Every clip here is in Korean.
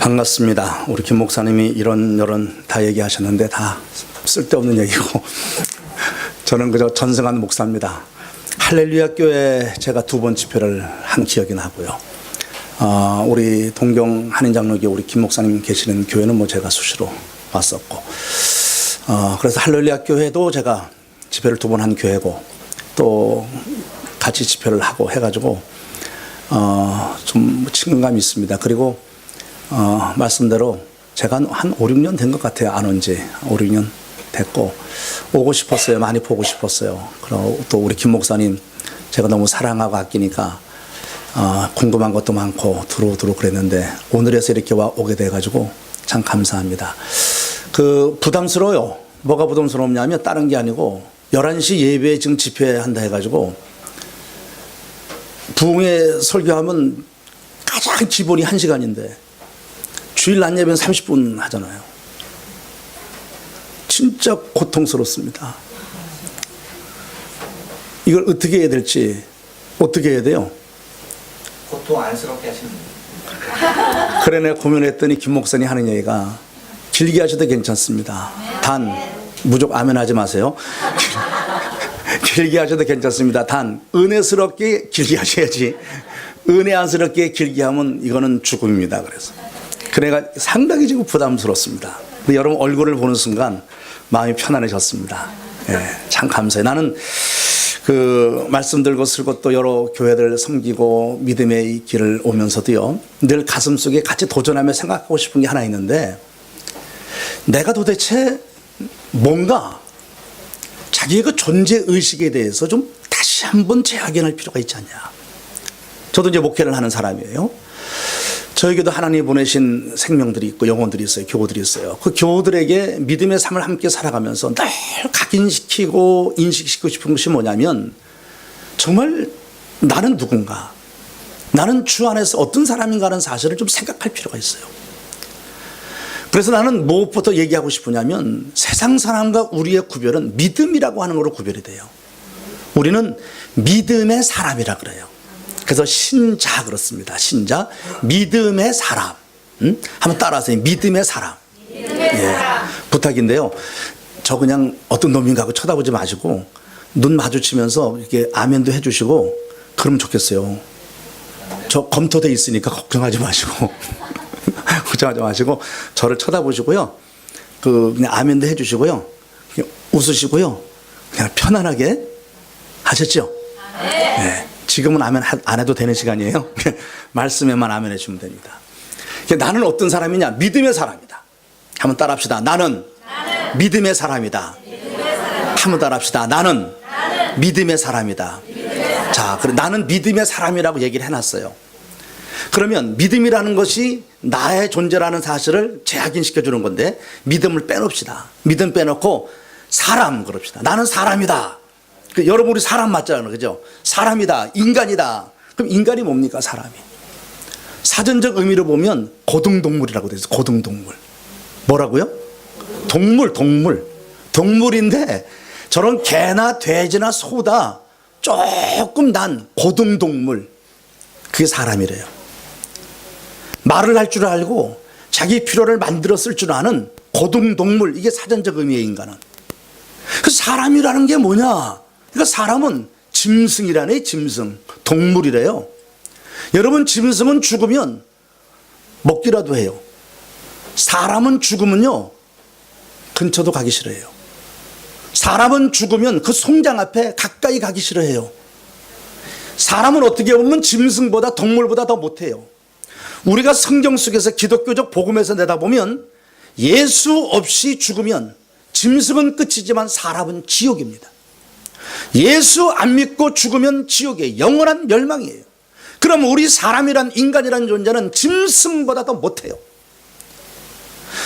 반갑습니다. 우리 김 목사님이 이런저런 다 얘기하셨는데 다 쓸데없는 얘기고 저는 그저 전승한 목사입니다. 할렐루야 교회 제가 2번 집회를 한 기억이 나고요. 우리 동경 한인장로교 우리 김 목사님 계시는 교회는 뭐 제가 수시로 왔었고, 그래서 할렐루야 교회도 제가 집회를 2번 한 교회고, 또 같이 집회를 하고 해가지고 좀 친근감이 있습니다. 그리고 말씀대로 제가 한 5, 6년 된 것 같아요. 안 온 지 5, 6년 됐고, 오고 싶었어요. 많이 보고 싶었어요. 그리고 또 우리 김 목사님 제가 너무 사랑하고 아끼니까 궁금한 것도 많고 두루두루 그랬는데, 오늘에서 이렇게 오게 돼가지고 참 감사합니다. 부담스러워요. 뭐가 부담스럽냐면 다른 게 아니고 11시 예배 지금 집회한다 해가지고, 부흥회 설교하면 가장 기본이 1시간인데 주일 낮 예배는 30분 하잖아요. 진짜 고통스럽습니다. 이걸 어떻게 해야 될지, 어떻게 해야 돼요? 고통 안쓰럽게 하시는 분이에요. 그래 내가 고민했더니 김 목사님 하는 얘기가, 길게 하셔도 괜찮습니다. 단 무조건 아멘 하지 마세요. 길게 하셔도 괜찮습니다. 단 은혜스럽게 길게 하셔야지, 은혜 안스럽게 길게 하면 이거는 죽음입니다. 그래가 상당히 지금 부담스럽습니다. 근데 여러분 얼굴을 보는 순간 마음이 편안해졌습니다. 예, 참 감사해요. 나는 말씀 들고 쓰고 또 여러 교회들 섬기고 믿음의 길을 오면서도요, 늘 가슴속에 같이 도전하며 생각하고 싶은 게 하나 있는데, 내가 도대체 뭔가 자기의 그 존재의식에 대해서 좀 다시 한번 재확인할 필요가 있지 않냐. 저도 이제 목회를 하는 사람이에요. 저에게도 하나님 보내신 생명들이 있고 영혼들이 있어요. 교우들이 있어요. 그 교우들에게 믿음의 삶을 함께 살아가면서 늘 각인시키고 인식시키고 싶은 것이 뭐냐면, 정말 나는 누군가, 나는 주 안에서 어떤 사람인가 하는 사실을 좀 생각할 필요가 있어요. 그래서 나는 무엇부터 얘기하고 싶으냐면, 세상 사람과 우리의 구별은 믿음이라고 하는 걸로 구별이 돼요. 우리는 믿음의 사람이라 그래요. 그래서 신자 그렇습니다. 신자, 믿음의 사람. 한번 따라하세요. 믿음의 사람. 예, 부탁인데요, 저 그냥 어떤 놈인가 하고 쳐다보지 마시고 눈 마주치면서 이렇게 아멘도 해주시고 그러면 좋겠어요. 저 검토돼 있으니까 걱정하지 마시고 걱정하지 마시고 저를 쳐다보시고요, 그냥 아멘도 해주시고요, 그냥 웃으시고요, 그냥 편안하게 하셨죠? 네. 지금은 아멘 안 해도 되는 시간이에요. 말씀에만 아멘 해주시면 됩니다. 나는 어떤 사람이냐? 믿음의 사람이다. 한번 따라합시다. 나는 믿음의 사람이다. 한번 따라합시다. 나는 믿음의 사람이다. 자, 그래, 나는 믿음의 사람이라고 얘기를 해놨어요. 그러면 믿음이라는 것이 나의 존재라는 사실을 재확인시켜 주는 건데, 믿음을 빼놓읍시다. 믿음 빼놓고 사람 그럽시다. 나는 사람이다. 여러분 우리 사람 맞잖아요, 그죠? 사람이다, 인간이다. 그럼 인간이 뭡니까? 사람이. 사전적 의미로 보면 고등동물이라고 되어 있어요. 고등동물. 뭐라고요? 동물인데 저런 개나 돼지나 소다 조금 난 고등동물, 그게 사람이래요. 말을 할 줄 알고 자기 필요를 만들어 쓸 줄 아는 고등동물, 이게 사전적 의미의 인간은. 그 사람이라는 게 뭐냐? 그러니까 사람은 짐승이라네. 짐승, 동물이래요. 여러분, 짐승은 죽으면 먹기라도 해요. 사람은 죽으면요, 근처도 가기 싫어해요. 사람은 죽으면 그 송장 앞에 가까이 가기 싫어해요. 사람은 어떻게 보면 짐승보다, 동물보다 더 못해요. 우리가 성경 속에서 기독교적 복음에서 내다보면 예수 없이 죽으면 짐승은 끝이지만 사람은 지옥입니다. 예수 안 믿고 죽으면 지옥이에요. 영원한 멸망이에요. 그럼 우리 사람이란, 인간이란 존재는 짐승보다 더 못해요.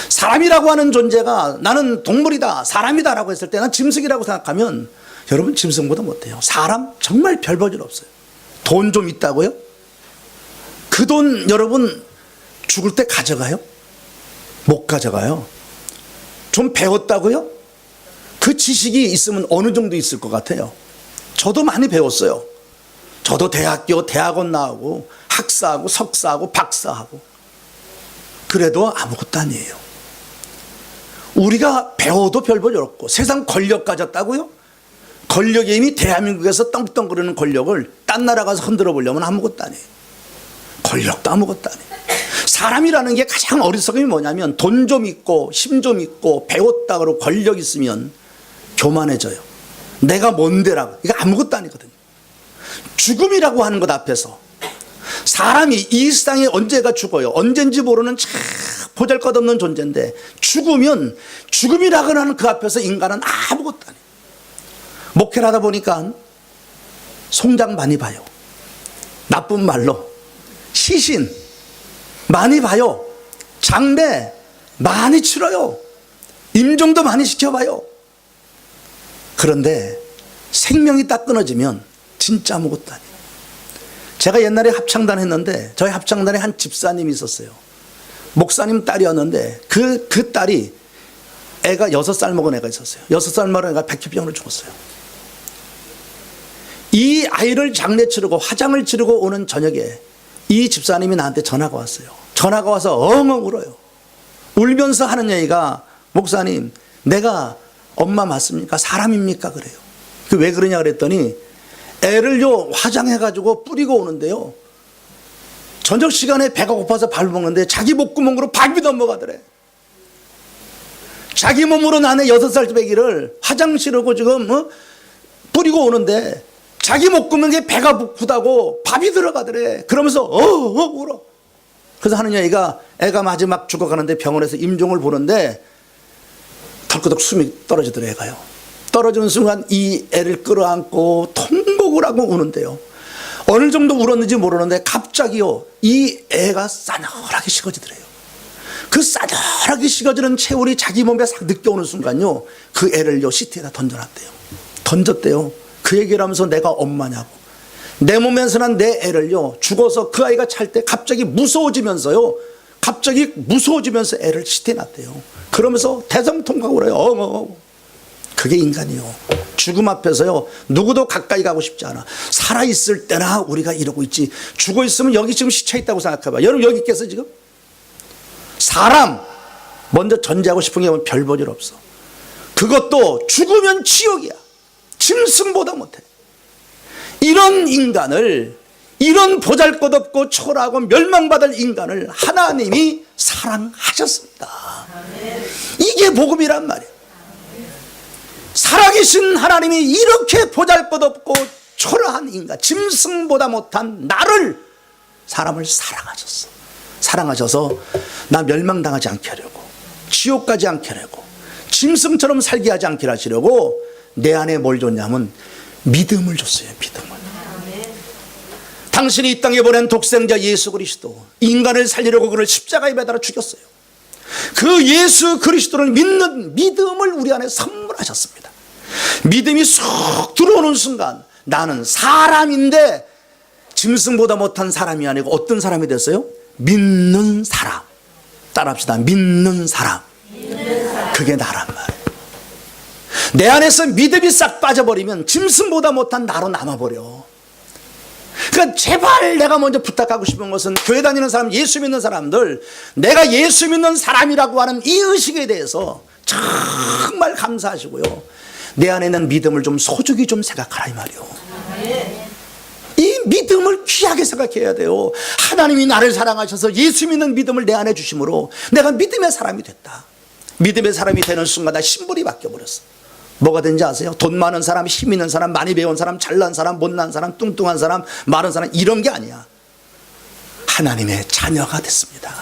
사람이라고 하는 존재가 나는 동물이다, 사람이다 라고 했을 때 난 짐승이라고 생각하면 여러분 짐승보다 못해요. 사람 정말 별 볼 일 없어요. 돈 좀 있다고요? 그 돈 여러분 죽을 때 가져가요? 못 가져가요. 좀 배웠다고요? 그 지식이 있으면 어느 정도 있을 것 같아요. 저도 많이 배웠어요. 저도 대학원 나오고 학사하고 석사하고 박사하고 그래도 아무것도 아니에요. 우리가 배워도 별볼일 없고 세상 권력 가졌다고요? 권력의 힘이 대한민국에서 떵떵거리는 권력을 딴 나라 가서 흔들어 보려면 아무것도 아니에요. 권력도 아무것도 아니에요. 사람이라는 게 가장 어리석음이 뭐냐면 돈 좀 있고 힘 좀 있고 배웠다 그러고 권력 있으면 교만해져요. 내가 뭔데라고. 이거 아무것도 아니거든요. 죽음이라고 하는 것 앞에서 사람이 이 세상에 언제가 죽어요. 언젠지 모르는 참 보잘것없는 존재인데 죽으면 죽음이라고 하는 그 앞에서 인간은 아무것도 아니에요. 목회를 하다 보니까 송장 많이 봐요. 나쁜 말로 시신 많이 봐요. 장례 많이 치러요. 임종도 많이 시켜봐요. 그런데 생명이 딱 끊어지면 진짜 아무것도 아니에요. 제가 옛날에 합창단 했는데 저희 합창단에 한 집사님이 있었어요. 목사님 딸이었는데 그 딸이 애가 6살 먹은 애가 있었어요. 6살 먹은 애가 백혈병으로 죽었어요. 이 아이를 장례 치르고 화장을 치르고 오는 저녁에 이 집사님이 나한테 전화가 왔어요. 전화가 와서 엉엉 울어요. 울면서 하는 얘기가 목사님 내가 엄마 맞습니까? 사람입니까? 그래요. 왜 그러냐 그랬더니 애를요 화장해가지고 뿌리고 오는데요 저녁 시간에 배가 고파서 밥을 먹는데 자기 목구멍으로 밥이 넘어가더래. 자기 몸으로 나는 6살 배기를 화장 치르고 지금 뿌리고 오는데 자기 목구멍에 배가 고프다고 밥이 들어가더래. 그러면서 울어. 그래서 하는 얘기가 애가 마지막 죽어가는데 병원에서 임종을 보는데 덜커덕 숨이 떨어지더래. 애가요. 떨어지는 순간 이 애를 끌어안고 통곡을 하고 우는데요. 어느 정도 울었는지 모르는데 갑자기요 이 애가 싸늘하게 식어지더래요. 그 싸늘하게 식어지는 체온이 자기 몸에 싹 느껴오는 순간요 그 애를요 시트에다 던져놨대요. 던졌대요. 그 얘기를 하면서 내가 엄마냐고. 내 몸에서 난 내 애를요 죽어서 그 아이가 찰 때 갑자기 무서워지면서요 갑자기 무서워지면서 애를 시트에 놨대요. 그러면서 대성통곡을 해요. 그게 인간이요. 죽음 앞에서요 누구도 가까이 가고 싶지 않아. 살아있을 때나 우리가 이러고 있지 죽어 있으면 여기 지금 시체 있다고 생각해봐. 여러분 여기 있겠어 지금? 사람 먼저 전제하고 싶은 게 별 볼 일 없어. 그것도 죽으면 지옥이야. 짐승보다 못해. 이런 인간을 이런 보잘것없고 초라하고 멸망받을 인간을 하나님이 사랑하셨습니다. 이게 복음이란 말이에요. 살아계신 하나님이 이렇게 보잘것없고 초라한 인간 짐승보다 못한 나를 사람을 사랑하셨어. 사랑하셔서 나 멸망당하지 않게 하려고 지옥 가지 않게 하려고 짐승처럼 살게 하지 않게 하시려고 내 안에 뭘 줬냐면 믿음을 줬어요. 믿음을. 당신이 이 땅에 보낸 독생자 예수 그리스도 인간을 살리려고 그를 십자가에 매달아 죽였어요. 그 예수 그리스도를 믿는 믿음을 우리 안에 선물하셨습니다. 믿음이 쑥 들어오는 순간 나는 사람인데 짐승보다 못한 사람이 아니고 어떤 사람이 됐어요? 믿는 사람. 따라합시다. 믿는 사람. 그게 나란 말이에요. 내 안에서 믿음이 싹 빠져버리면 짐승보다 못한 나로 남아버려. 그러니까 제발 내가 먼저 부탁하고 싶은 것은 교회 다니는 사람, 예수 믿는 사람들, 내가 예수 믿는 사람이라고 하는 이 의식에 대해서 정말 감사하시고요. 내 안에 있는 믿음을 좀 소중히 좀 생각하라 이 말이요. 이 믿음을 귀하게 생각해야 돼요. 하나님이 나를 사랑하셔서 예수 믿는 믿음을 내 안에 주심으로 내가 믿음의 사람이 됐다. 믿음의 사람이 되는 순간 나 신분이 바뀌어버렸어. 뭐가 된지 아세요? 돈 많은 사람, 힘 있는 사람, 많이 배운 사람, 잘난 사람, 못난 사람, 뚱뚱한 사람, 마른 사람 이런 게 아니야. 하나님의 자녀가 됐습니다.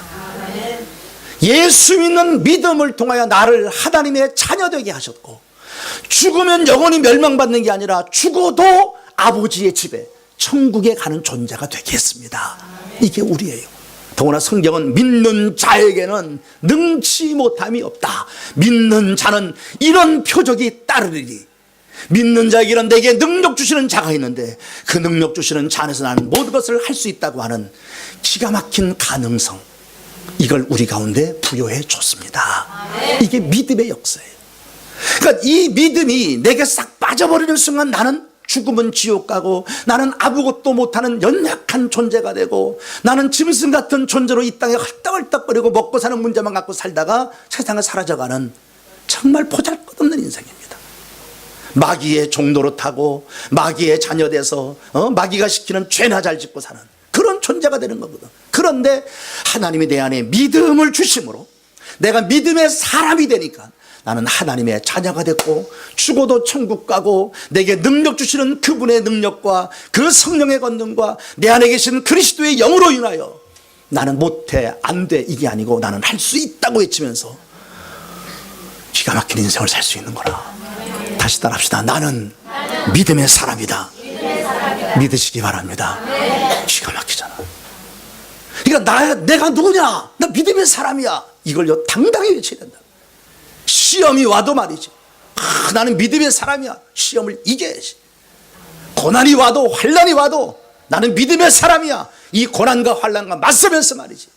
예수 믿는 믿음을 통하여 나를 하나님의 자녀 되게 하셨고 죽으면 영원히 멸망받는 게 아니라 죽어도 아버지의 집에 천국에 가는 존재가 되게 했습니다. 이게 우리예요. 더구나 성경은 믿는 자에게는 능치 못함이 없다. 믿는 자는 이런 표적이 따르리니 믿는 자에게는 내게 능력 주시는 자가 있는데 그 능력 주시는 자 안에서 나는 모든 것을 할 수 있다고 하는 기가 막힌 가능성, 이걸 우리 가운데 부여해 줬습니다. 이게 믿음의 역사예요. 그러니까 이 믿음이 내게 싹 빠져버리는 순간 나는 죽으면 지옥 가고, 나는 아무것도 못하는 연약한 존재가 되고, 나는 짐승 같은 존재로 이 땅에 헐떡헐떡거리고 먹고 사는 문제만 갖고 살다가 세상을 사라져가는 정말 보잘것없는 인생입니다. 마귀의 종로로 타고 마귀의 자녀돼서 마귀가 시키는 죄나 잘 짓고 사는 그런 존재가 되는 거거든. 그런데 하나님이 내 안에 믿음을 주심으로 내가 믿음의 사람이 되니까 나는 하나님의 자녀가 됐고, 죽어도 천국 가고, 내게 능력 주시는 그분의 능력과 그 성령의 권능과 내 안에 계신 그리스도의 영으로 인하여 나는 못해, 안 돼, 이게 아니고 나는 할 수 있다고 외치면서 기가 막힌 인생을 살 수 있는 거라. 다시 따라합시다. 나는 믿음의 사람이다. 믿으시기 바랍니다. 기가 막히잖아. 그러니까 내가 누구냐? 나 믿음의 사람이야. 이걸 당당히 외쳐야 된다. 시험이 와도 말이지, 나는 믿음의 사람이야. 시험을 이겨야지. 고난이 와도 환난이 와도 나는 믿음의 사람이야. 이 고난과 환난과 맞서면서 말이지,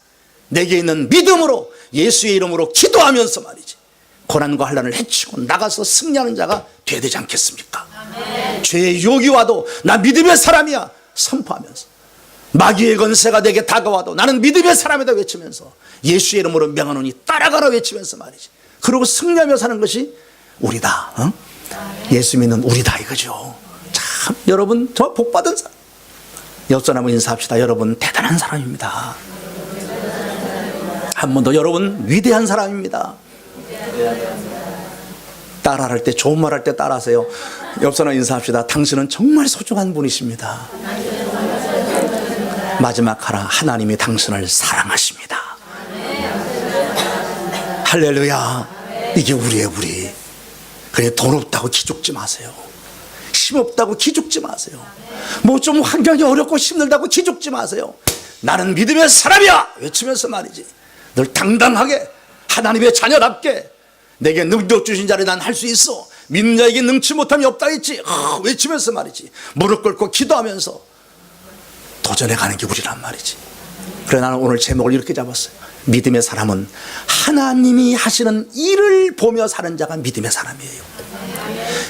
내게 있는 믿음으로 예수의 이름으로 기도하면서 말이지, 고난과 환난을 해치고 나가서 승리하는 자가 되야 되지 않겠습니까? 아멘. 죄의 유혹이 와도 나 믿음의 사람이야 선포하면서, 마귀의 권세가 내게 다가와도 나는 믿음의 사람이다 외치면서, 예수의 이름으로 명하노니 따라가라 외치면서 말이지, 그러고 승리하며 사는 것이 우리다. 예수 믿는 우리다 이거죠. 참 여러분, 저 복받은 사람. 옆 사람을 인사합시다. 여러분 대단한 사람입니다. 한 번 더, 여러분 위대한 사람입니다. 따라할 때, 좋은 말 할 때 따라하세요. 옆 사람 인사합시다. 당신은 정말 소중한 분이십니다. 마지막 하라. 하나님이 당신을 사랑하십니다. 할렐루야. 이게 우리의 우리. 그래, 돈 없다고 기죽지 마세요. 힘 없다고 기죽지 마세요. 뭐 좀 환경이 어렵고 힘들다고 기죽지 마세요. 나는 믿음의 사람이야 외치면서 말이지, 늘 당당하게 하나님의 자녀답게 내게 능력 주신 자를 난 할 수 있어, 믿는 자에게 능치 못함이 없다 했지 외치면서 말이지, 무릎 꿇고 기도하면서 도전해 가는 게 우리란 말이지. 그래, 나는 오늘 제목을 이렇게 잡았어요. 믿음의 사람은 하나님이 하시는 일을 보며 사는 자가 믿음의 사람이에요.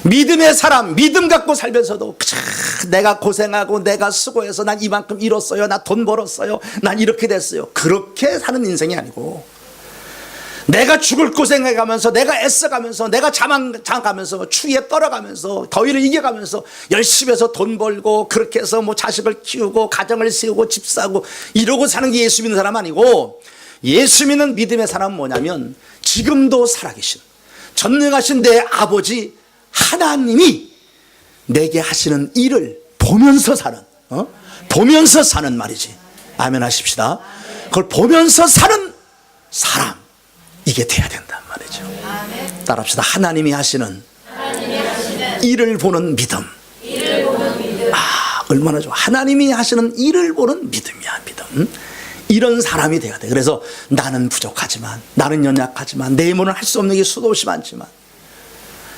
믿음의 사람, 믿음 갖고 살면서도 내가 고생하고 내가 수고해서 난 이만큼 잃었어요, 나 돈 벌었어요, 난 이렇게 됐어요, 그렇게 사는 인생이 아니고, 내가 죽을 고생해가면서, 내가 애써가면서, 내가 장가면서, 추위에 떨어가면서, 더위를 이겨가면서 열심히 해서 돈 벌고, 그렇게 해서 뭐 자식을 키우고 가정을 세우고 집 사고 이러고 사는 게 예수 믿는 사람 아니고, 예수 믿는 믿음의 사람은 뭐냐면 지금도 살아계신 전능하신 내 아버지 하나님이 내게 하시는 일을 보면서 사는, 보면서 사는 말이지. 아멘 하십시다. 그걸 보면서 사는 사람, 이게 돼야 된단 말이죠. 따라합시다. 하나님이 하시는 일을 보는 믿음. 아, 얼마나 좋아. 하나님이 하시는 일을 보는 믿음이야, 믿음. 이런 사람이 돼야 돼. 그래서 나는 부족하지만, 나는 연약하지만, 내 힘으로는 할 수 없는 게 수도 없이 많지만,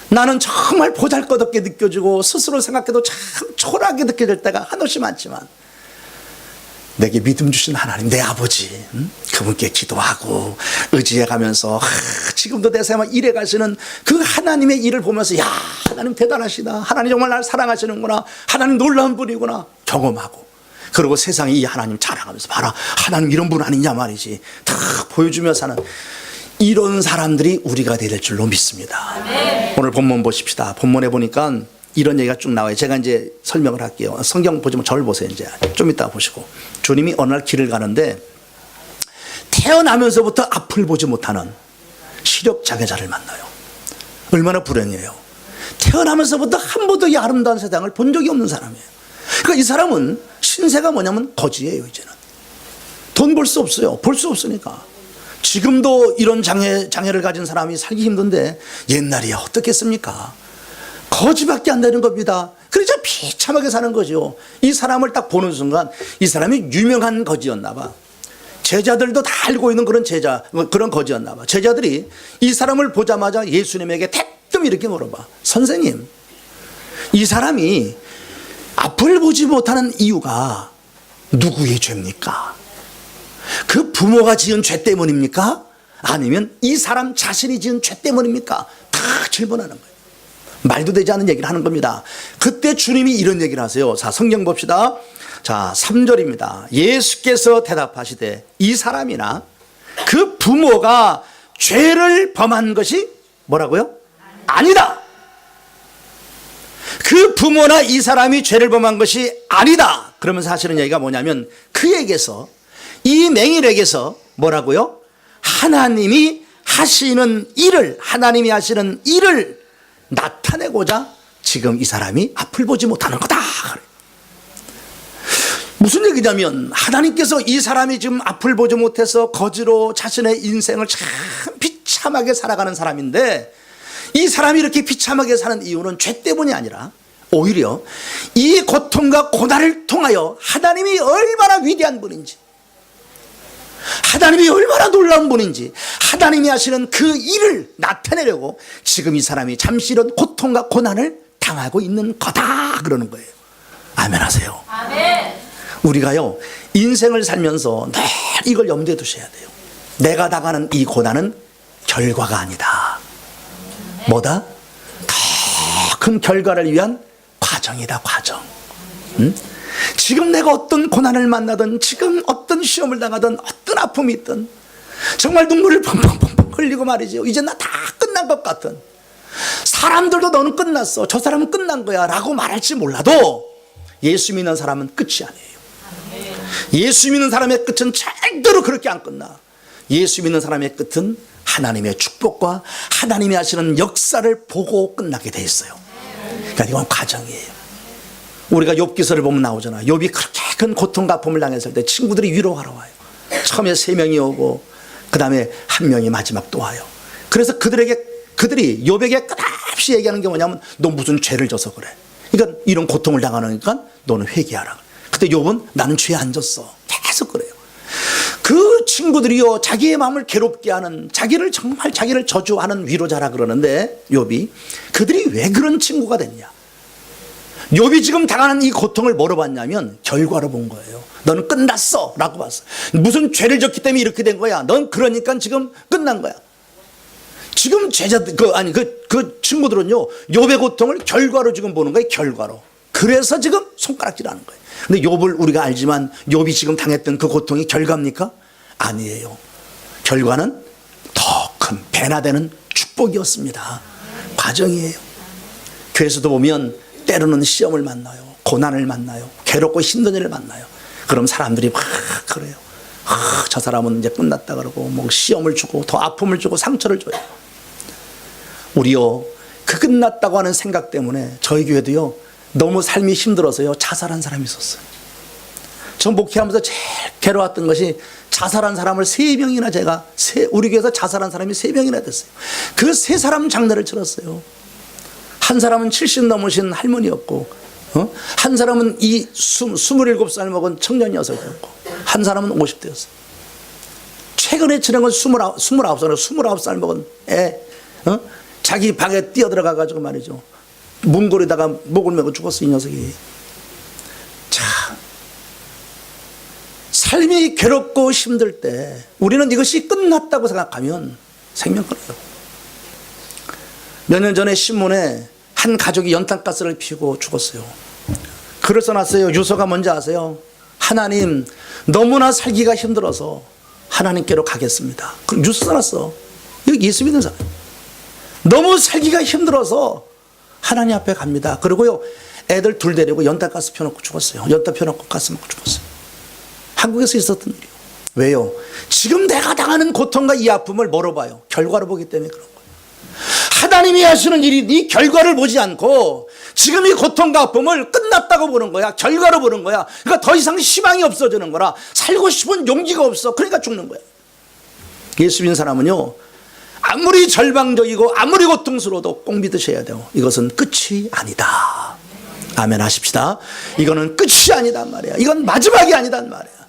나는 정말 보잘것없게 느껴지고 스스로 생각해도 참 초라하게 느껴질 때가 한없이 많지만, 내게 믿음 주신 하나님, 내 아버지, 그분께 기도하고 의지해가면서 지금도 내 삶을 일해 가시는 그 하나님의 일을 보면서, 야, 하나님 대단하시다, 하나님 정말 나를 사랑하시는구나, 하나님 놀라운 분이구나 경험하고, 그리고 세상에 이 하나님 자랑하면서, 봐라 하나님 이런 분 아니냐 말이지, 다 보여주며 사는 이런 사람들이 우리가 될 줄로 믿습니다. 네. 오늘 본문 보십시다. 본문에 보니까 이런 얘기가 쭉 나와요. 제가 이제 설명을 할게요. 성경 보지만 저를 보세요. 이제 좀 이따 보시고, 주님이 어느 날 길을 가는데 태어나면서부터 앞을 보지 못하는 시력 장애자를 만나요. 얼마나 불행해요. 태어나면서부터 한 번도 이 아름다운 세상을 본 적이 없는 사람이에요. 그러니까 이 사람은 신세가 뭐냐면 거지예요. 이제는 돈 벌 수 없어요. 벌 수 없으니까. 지금도 이런 장애를 가진 사람이 살기 힘든데 옛날이야 어떻겠습니까? 거지밖에 안 되는 겁니다. 그래서 비참하게 사는 거죠. 이 사람을 딱 보는 순간 이 사람이 유명한 거지였나 봐. 제자들도 다 알고 있는 그런 거지였나 봐. 제자들이 이 사람을 보자마자 예수님에게 대뜸 이렇게 물어봐. 선생님, 이 사람이 앞을 보지 못하는 이유가 누구의 죄입니까? 그 부모가 지은 죄 때문입니까? 아니면 이 사람 자신이 지은 죄 때문입니까? 다 질문하는 거예요. 말도 되지 않는 얘기를 하는 겁니다. 그때 주님이 이런 얘기를 하세요. 자, 성경 봅시다. 자, 3절입니다. 예수께서 대답하시되 이 사람이나 그 부모가 죄를 범한 것이 뭐라고요? 아니다. 그 부모나 이 사람이 죄를 범한 것이 아니다. 그러면서 하시는 얘기가 뭐냐면 그에게서, 이 맹인에게서 뭐라고요? 하나님이 하시는 일을 나타내고자 지금 이 사람이 앞을 보지 못하는 거다. 무슨 얘기냐면 하나님께서 이 사람이 지금 앞을 보지 못해서 거지로 자신의 인생을 참 비참하게 살아가는 사람인데, 이 사람이 이렇게 비참하게 사는 이유는 죄 때문이 아니라 오히려 이 고통과 고난을 통하여 하나님이 얼마나 위대한 분인지, 하나님이 얼마나 놀라운 분인지, 하나님이 하시는 그 일을 나타내려고 지금 이 사람이 잠시 이런 고통과 고난을 당하고 있는 거다 그러는 거예요. 아멘 하세요. 아멘. 우리가요, 인생을 살면서 늘 이걸 염두에 두셔야 돼요. 내가 당하는 이 고난은 결과가 아니다. 뭐다? 더 큰 결과를 위한 과정이다, 과정. 지금 내가 어떤 고난을 만나든, 지금 어떤 시험을 당하든, 어떤 아픔이 있든, 정말 눈물을 펑펑펑펑 흘리고 말이죠. 이제 나 다 끝난 것 같은, 사람들도 너는 끝났어, 저 사람은 끝난 거야 라고 말할지 몰라도 예수 믿는 사람은 끝이 아니에요. 예수 믿는 사람의 끝은 절대로 그렇게 안 끝나. 예수 믿는 사람의 끝은 하나님의 축복과 하나님이 하시는 역사를 보고 끝나게 돼 있어요. 그러니까 이건 과정이에요. 우리가 욥기서를 보면 나오잖아. 욥이 그렇게 큰 고통과 아픔을 당했을 때 친구들이 위로하러 와요. 처음에 3명이 오고 그 다음에 1명이 마지막 또 와요. 그래서 그들이 욥에게 끝없이 얘기하는 게 뭐냐면 너 무슨 죄를 져서 그래. 그러니까 이런 고통을 당하니까 너는 회개하라. 그때 욥은 나는 죄에 안 졌어. 계속 그래요. 그 친구들이요, 자기의 마음을 괴롭게 하는, 자기를 저주하는 위로자라 그러는데, 욥이 그들이 왜 그런 친구가 됐냐. 욥이 지금 당하는 이 고통을 뭐로 봤냐면 결과로 본 거예요. 너는 끝났어 라고 봤어. 무슨 죄를 졌기 때문에 이렇게 된 거야. 넌 그러니까 지금 끝난 거야. 지금 제자들, 그 친구들은요, 욥의 고통을 결과로 지금 보는 거예요. 결과로. 그래서 지금 손가락질하는 거예요. 근데 욥을 우리가 알지만 욥이 지금 당했던 그 고통이 결과입니까? 아니에요. 결과는 더 큰 배나 되는 축복이었습니다. 과정이에요. 교회에서도 보면 때로는 시험을 만나요. 고난을 만나요. 괴롭고 힘든 일을 만나요. 그럼 사람들이 막 그래요. 저 사람은 이제 끝났다 그러고 뭐 시험을 주고 더 아픔을 주고 상처를 줘요. 우리요, 그 끝났다고 하는 생각 때문에 저희 교회도요, 너무 삶이 힘들어서요, 자살한 사람이 있었어요. 저 목회하면서 제일 괴로웠던 것이 자살한 사람을 3명이나 우리 교회에서 자살한 사람이 3명이나 됐어요. 그 3사람 장례를 치렀어요. 한 사람은 70 넘으신 할머니였고, 한 사람은 27살 먹은 청년 여성이었고, 한 사람은 50대였어요. 최근에 치른 건 29살 먹은 애, 자기 방에 뛰어들어가가지고 말이죠. 문고리다가 목을 메고 죽었어, 이 녀석이. 자, 삶이 괴롭고 힘들 때 우리는 이것이 끝났다고 생각하면 생명 끊어요. 몇 년 전에 신문에 한 가족이 연탄가스를 피우고 죽었어요. 글을 써놨어요. 유서가 뭔지 아세요? 하나님, 너무나 살기가 힘들어서 하나님께로 가겠습니다. 그 유서 써놨어. 이거 예수 믿는 사람. 너무 살기가 힘들어서 하나님 앞에 갑니다. 그리고요, 애들 2 데리고 연탄가스 펴놓고 죽었어요. 연탄 펴놓고 가스 먹고 죽었어요. 한국에서 있었던 일이요. 왜요? 지금 내가 당하는 고통과 이 아픔을 뭐로 봐요? 결과로 보기 때문에 그런 거예요. 하나님이 하시는 일이 이 결과를 보지 않고 지금 이 고통과 아픔을 끝났다고 보는 거야. 결과로 보는 거야. 그러니까 더 이상 희망이 없어지는 거라. 살고 싶은 용기가 없어. 그러니까 죽는 거야. 예수 믿는 사람은요, 아무리 절망적이고 아무리 고통스러워도 꼭 믿으셔야 돼요. 이것은 끝이 아니다. 아멘 하십시다. 이거는 끝이 아니단 말이야. 이건 마지막이 아니단 말이야.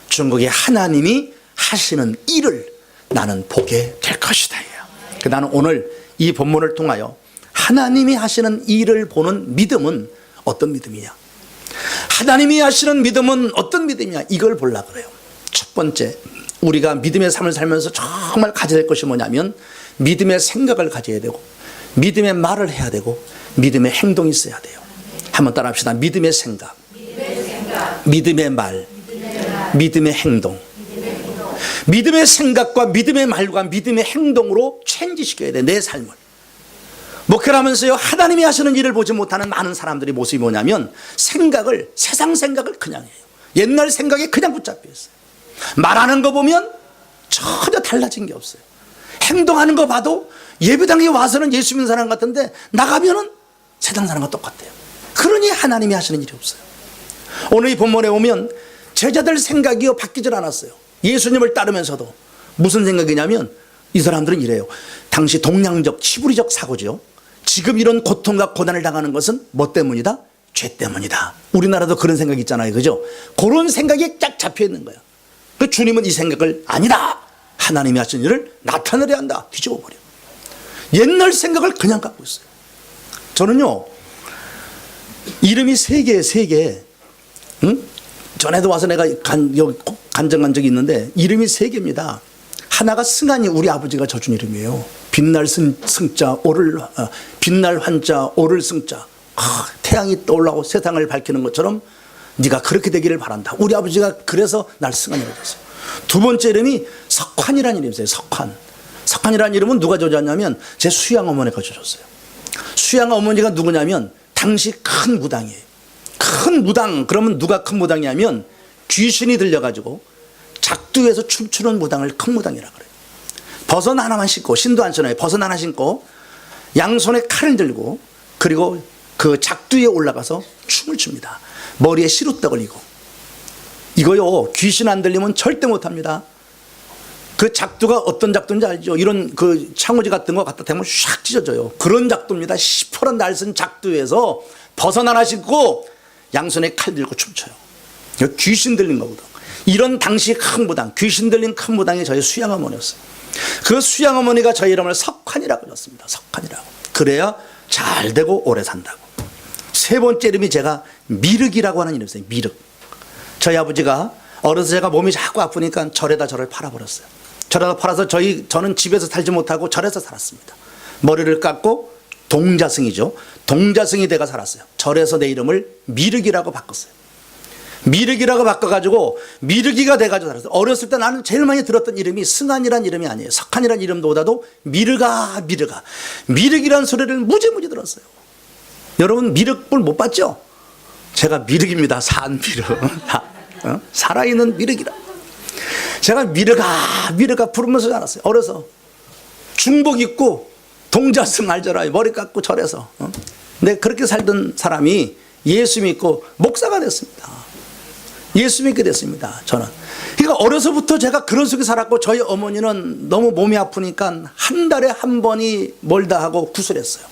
중국의 하나님이 하시는 일을 나는 보게 될 것이다. 나는 오늘 이 본문을 통하여 하나님이 하시는 일을 보는 믿음은 어떤 믿음이냐, 하나님이 하시는 믿음은 어떤 믿음이냐, 이걸 보려고 그래요. 첫 번째, 우리가 믿음의 삶을 살면서 정말 가져야 될 것이 뭐냐면 믿음의 생각을 가져야 되고, 믿음의 말을 해야 되고 믿음의 행동이 있어야 돼요. 한번 따라합시다. 믿음의 생각, 믿음의 말, 믿음의 행동. 믿음의 생각과 믿음의 말과 믿음의 행동으로 체인지시켜야 돼, 내 삶을. 목회를 하면서요, 하나님이 하시는 일을 보지 못하는 많은 사람들의 모습이 뭐냐면 생각을, 세상 생각을 그냥 해요. 옛날 생각에 그냥 붙잡혀 있어요. 말하는 거 보면 전혀 달라진 게 없어요. 행동하는 거 봐도 예배당에 와서는 예수 믿는 사람 같은데 나가면은 세상 사람과 똑같아요. 그러니 하나님이 하시는 일이 없어요. 오늘 이 본문에 오면 제자들 생각이요 바뀌질 않았어요. 예수님을 따르면서도 무슨 생각이냐면 이 사람들은 이래요. 당시 동양적 치부리적 사고죠. 지금 이런 고통과 고난을 당하는 것은 뭐 때문이다? 죄 때문이다. 우리나라도 그런 생각이 있잖아요, 그죠? 그런 생각이 쫙 잡혀 있는 거야. 그 주님은 이 생각을 아니다, 하나님이 하신 일을 나타내려 한다, 뒤집어버려. 옛날 생각을 그냥 갖고 있어요. 저는요, 이름이 세 개예요, 세 개. 응? 전에도 와서 내가 간증한 적이 있는데 이름이 세 개입니다. 하나가 승한이 우리 아버지가 져준 이름이에요. 빛날 승자, 빛날 환자, 오를 승자. 태양이 떠올라고 세상을 밝히는 것처럼 네가 그렇게 되기를 바란다. 우리 아버지가 그래서 날 승한이라고 했어요. 두 번째 이름이 석환이라는 이름이 있어요. 석환. 석환이라는 이름은 누가 져줬냐면 제 수양 어머니가 져줬어요. 수양 어머니가 누구냐면 당시 큰 무당이에요. 큰 무당, 그러면 누가 큰 무당이냐면 귀신이 들려가지고 작두에서 춤추는 무당을 큰 무당이라 그래요. 버선 하나만 신고, 신도 안 신어요. 버선 하나 신고 양손에 칼을 들고 그리고 그 작두에 올라가서 춤을 춥니다. 머리에 시루떡을 이고. 이거요, 귀신 안 들리면 절대 못합니다. 그 작두가 어떤 작두인지 알죠? 이런 그 창호지 같은 거 갖다 대면 샥 찢어져요. 그런 작두입니다. 시퍼런 날선 작두에서 버선 하나 신고 양손에 칼 들고 춤춰요. 귀신 들린 거거든. 이런 당시 큰 무당, 귀신 들린 큰 무당이 저희 수양어머니였어요. 그 수양어머니가 저희 이름을 석환이라고 줬습니다. 석환이라고. 그래야 잘 되고 오래 산다고. 세 번째 이름이 제가 미륵이라고 하는 이름이었어요. 미륵. 저희 아버지가 어려서 제가 몸이 자꾸 아프니까 절에다 저를 팔아버렸어요. 절에다 팔아서 저는 집에서 살지 못하고 절에서 살았습니다. 머리를 깎고 동자승이죠. 동자승이 돼가 살았어요. 절에서 내 이름을 미륵이라고 바꿨어요. 미륵이라고 바꿔가지고 미륵이가 돼가지고 살았어요. 어렸을 때 나는 제일 많이 들었던 이름이 승한이란 이름이 아니에요. 석한이란 이름보다도 미륵아, 미륵아. 미륵이란 소리를 무지무지 들었어요. 여러분 미륵불 못 봤죠? 제가 미륵입니다. 산 미륵. 살아있는 미륵이라. 제가 미륵아, 미륵아 부르면서 자랐어요. 어려서 중복 입고 동자승 알잖아요. 머리 깎고 절에서. 근데 그렇게 살던 사람이 예수 믿고 목사가 됐습니다. 예수 믿게 됐습니다. 저는. 그러니까 어려서부터 제가 그런 속에 살았고 저희 어머니는 너무 몸이 아프니까 한 달에 한 번이 멀다 하고 구슬했어요.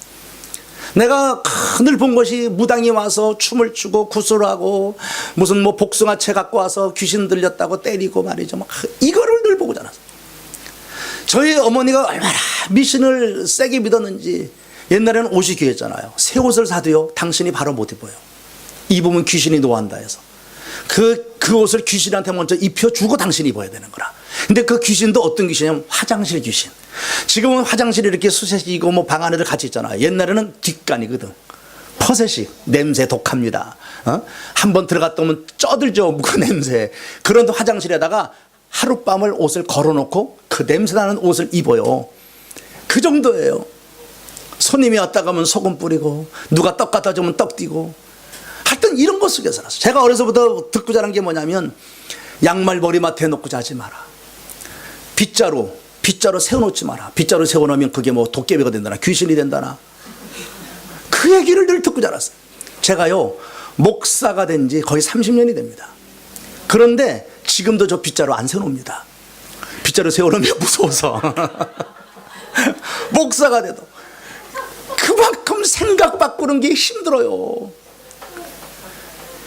내가 늘 본 것이 무당이 와서 춤을 추고 구슬하고 무슨 뭐 복숭아채 갖고 와서 귀신 들렸다고 때리고 말이죠. 막 이거를 늘 보고 자랐어요. 저희 어머니가 얼마나 미신을 세게 믿었는지 옛날에는 옷이 귀했잖아요. 새 옷을 사도요 당신이 바로 못 입어요. 입으면 귀신이 노한다 해서 그 옷을 귀신한테 먼저 입혀주고 당신이 입어야 되는 거라. 근데 그 귀신도 어떤 귀신이냐면 화장실 귀신. 지금은 화장실이 이렇게 수세식이고 뭐 방 안에도 같이 있잖아요. 옛날에는 뒷간이거든. 퍼세식. 냄새 독합니다. 한번 들어갔다 오면 쪄들죠. 그 냄새. 그런 화장실에다가 하룻밤을 옷을 걸어놓고 그 냄새나는 옷을 입어요. 그 정도예요. 손님이 왔다 가면 소금 뿌리고 누가 떡 갖다 주면 떡 띄고 하여튼 이런 것 속에 살았어요. 제가 어려서부터 듣고 자란 게 뭐냐면 양말 머리맡에 놓고 자지 마라. 빗자루 세워놓지 마라. 빗자루 세워놓으면 그게 뭐 도깨비가 된다나 귀신이 된다나 그 얘기를 늘 듣고 자랐어요. 제가요 목사가 된 지 거의 30년이 됩니다. 그런데 지금도 저 빗자루 안 세워놓습니다. 빗자루 세워놓으면 무서워서 목사가 돼도 그만큼 생각 바꾸는 게 힘들어요.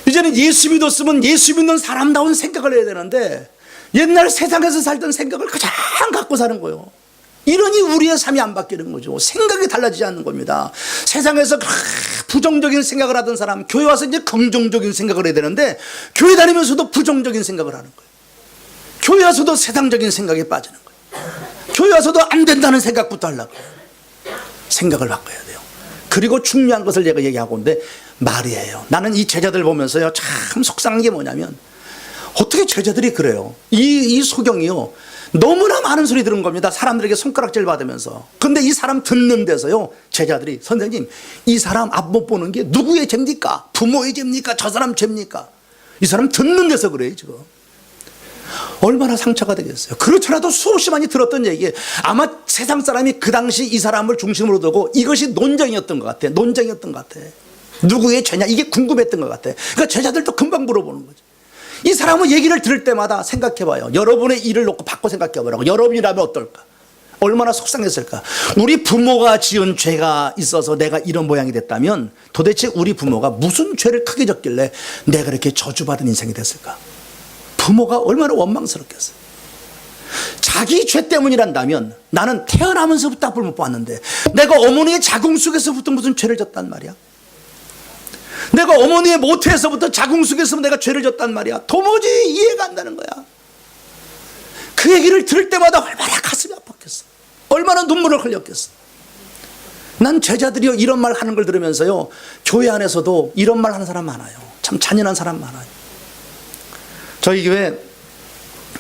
이제는 예수 믿었으면 예수 믿는 사람다운 생각을 해야 되는데 옛날 세상에서 살던 생각을 가장 갖고 사는 거예요. 이러니 우리의 삶이 안 바뀌는 거죠. 생각이 달라지지 않는 겁니다. 세상에서 부정적인 생각을 하던 사람 교회 와서 이제 긍정적인 생각을 해야 되는데 교회 다니면서도 부정적인 생각을 하는 거예요. 교회 와서도 세상적인 생각에 빠지는 거예요. 교회 와서도 안 된다는 생각부터 하려고. 생각을 바꿔야 돼요. 그리고 중요한 것을 제가 얘기하고 있는데 말이에요. 나는 이 제자들 보면서요 참 속상한 게 뭐냐면 어떻게 제자들이 그래요. 이 소경이요 너무나 많은 소리 들은 겁니다. 사람들에게 손가락질 받으면서. 근데 이 사람 듣는 데서요 제자들이 선생님 이 사람 앞 못 보는 게 누구의 죄입니까? 부모의 죄입니까? 저 사람 죄입니까? 이 사람 듣는 데서 그래요 지금. 얼마나 상처가 되겠어요. 그렇더라도 수없이 많이 들었던 얘기. 아마 세상 사람이 그 당시 이 사람을 중심으로 두고 이것이 논쟁이었던 것 같아. 논쟁이었던 것 같아. 누구의 죄냐 이게 궁금했던 것 같아. 그러니까 제자들도 금방 물어보는 거죠. 이 사람은 얘기를 들을 때마다 생각해봐요. 여러분의 일을 놓고 바꿔 생각해보라고. 여러분이라면 어떨까? 얼마나 속상했을까? 우리 부모가 지은 죄가 있어서 내가 이런 모양이 됐다면 도대체 우리 부모가 무슨 죄를 크게 졌길래 내가 이렇게 저주받은 인생이 됐을까? 부모가 얼마나 원망스럽겠어요. 자기 죄 때문이란다면 나는 태어나면서부터 앞을 못 봤는데 내가 어머니의 자궁 속에서부터 무슨 죄를 졌단 말이야? 내가 어머니의 모태에서부터 자궁 속에서 내가 죄를 졌단 말이야. 도무지 이해가 안 되는 거야. 그 얘기를 들을 때마다 얼마나 가슴이 아팠겠어. 얼마나 눈물을 흘렸겠어. 난 제자들이 이런 말 하는 걸 들으면서요 교회 안에서도 이런 말 하는 사람 많아요. 참 잔인한 사람 많아요. 저희 교회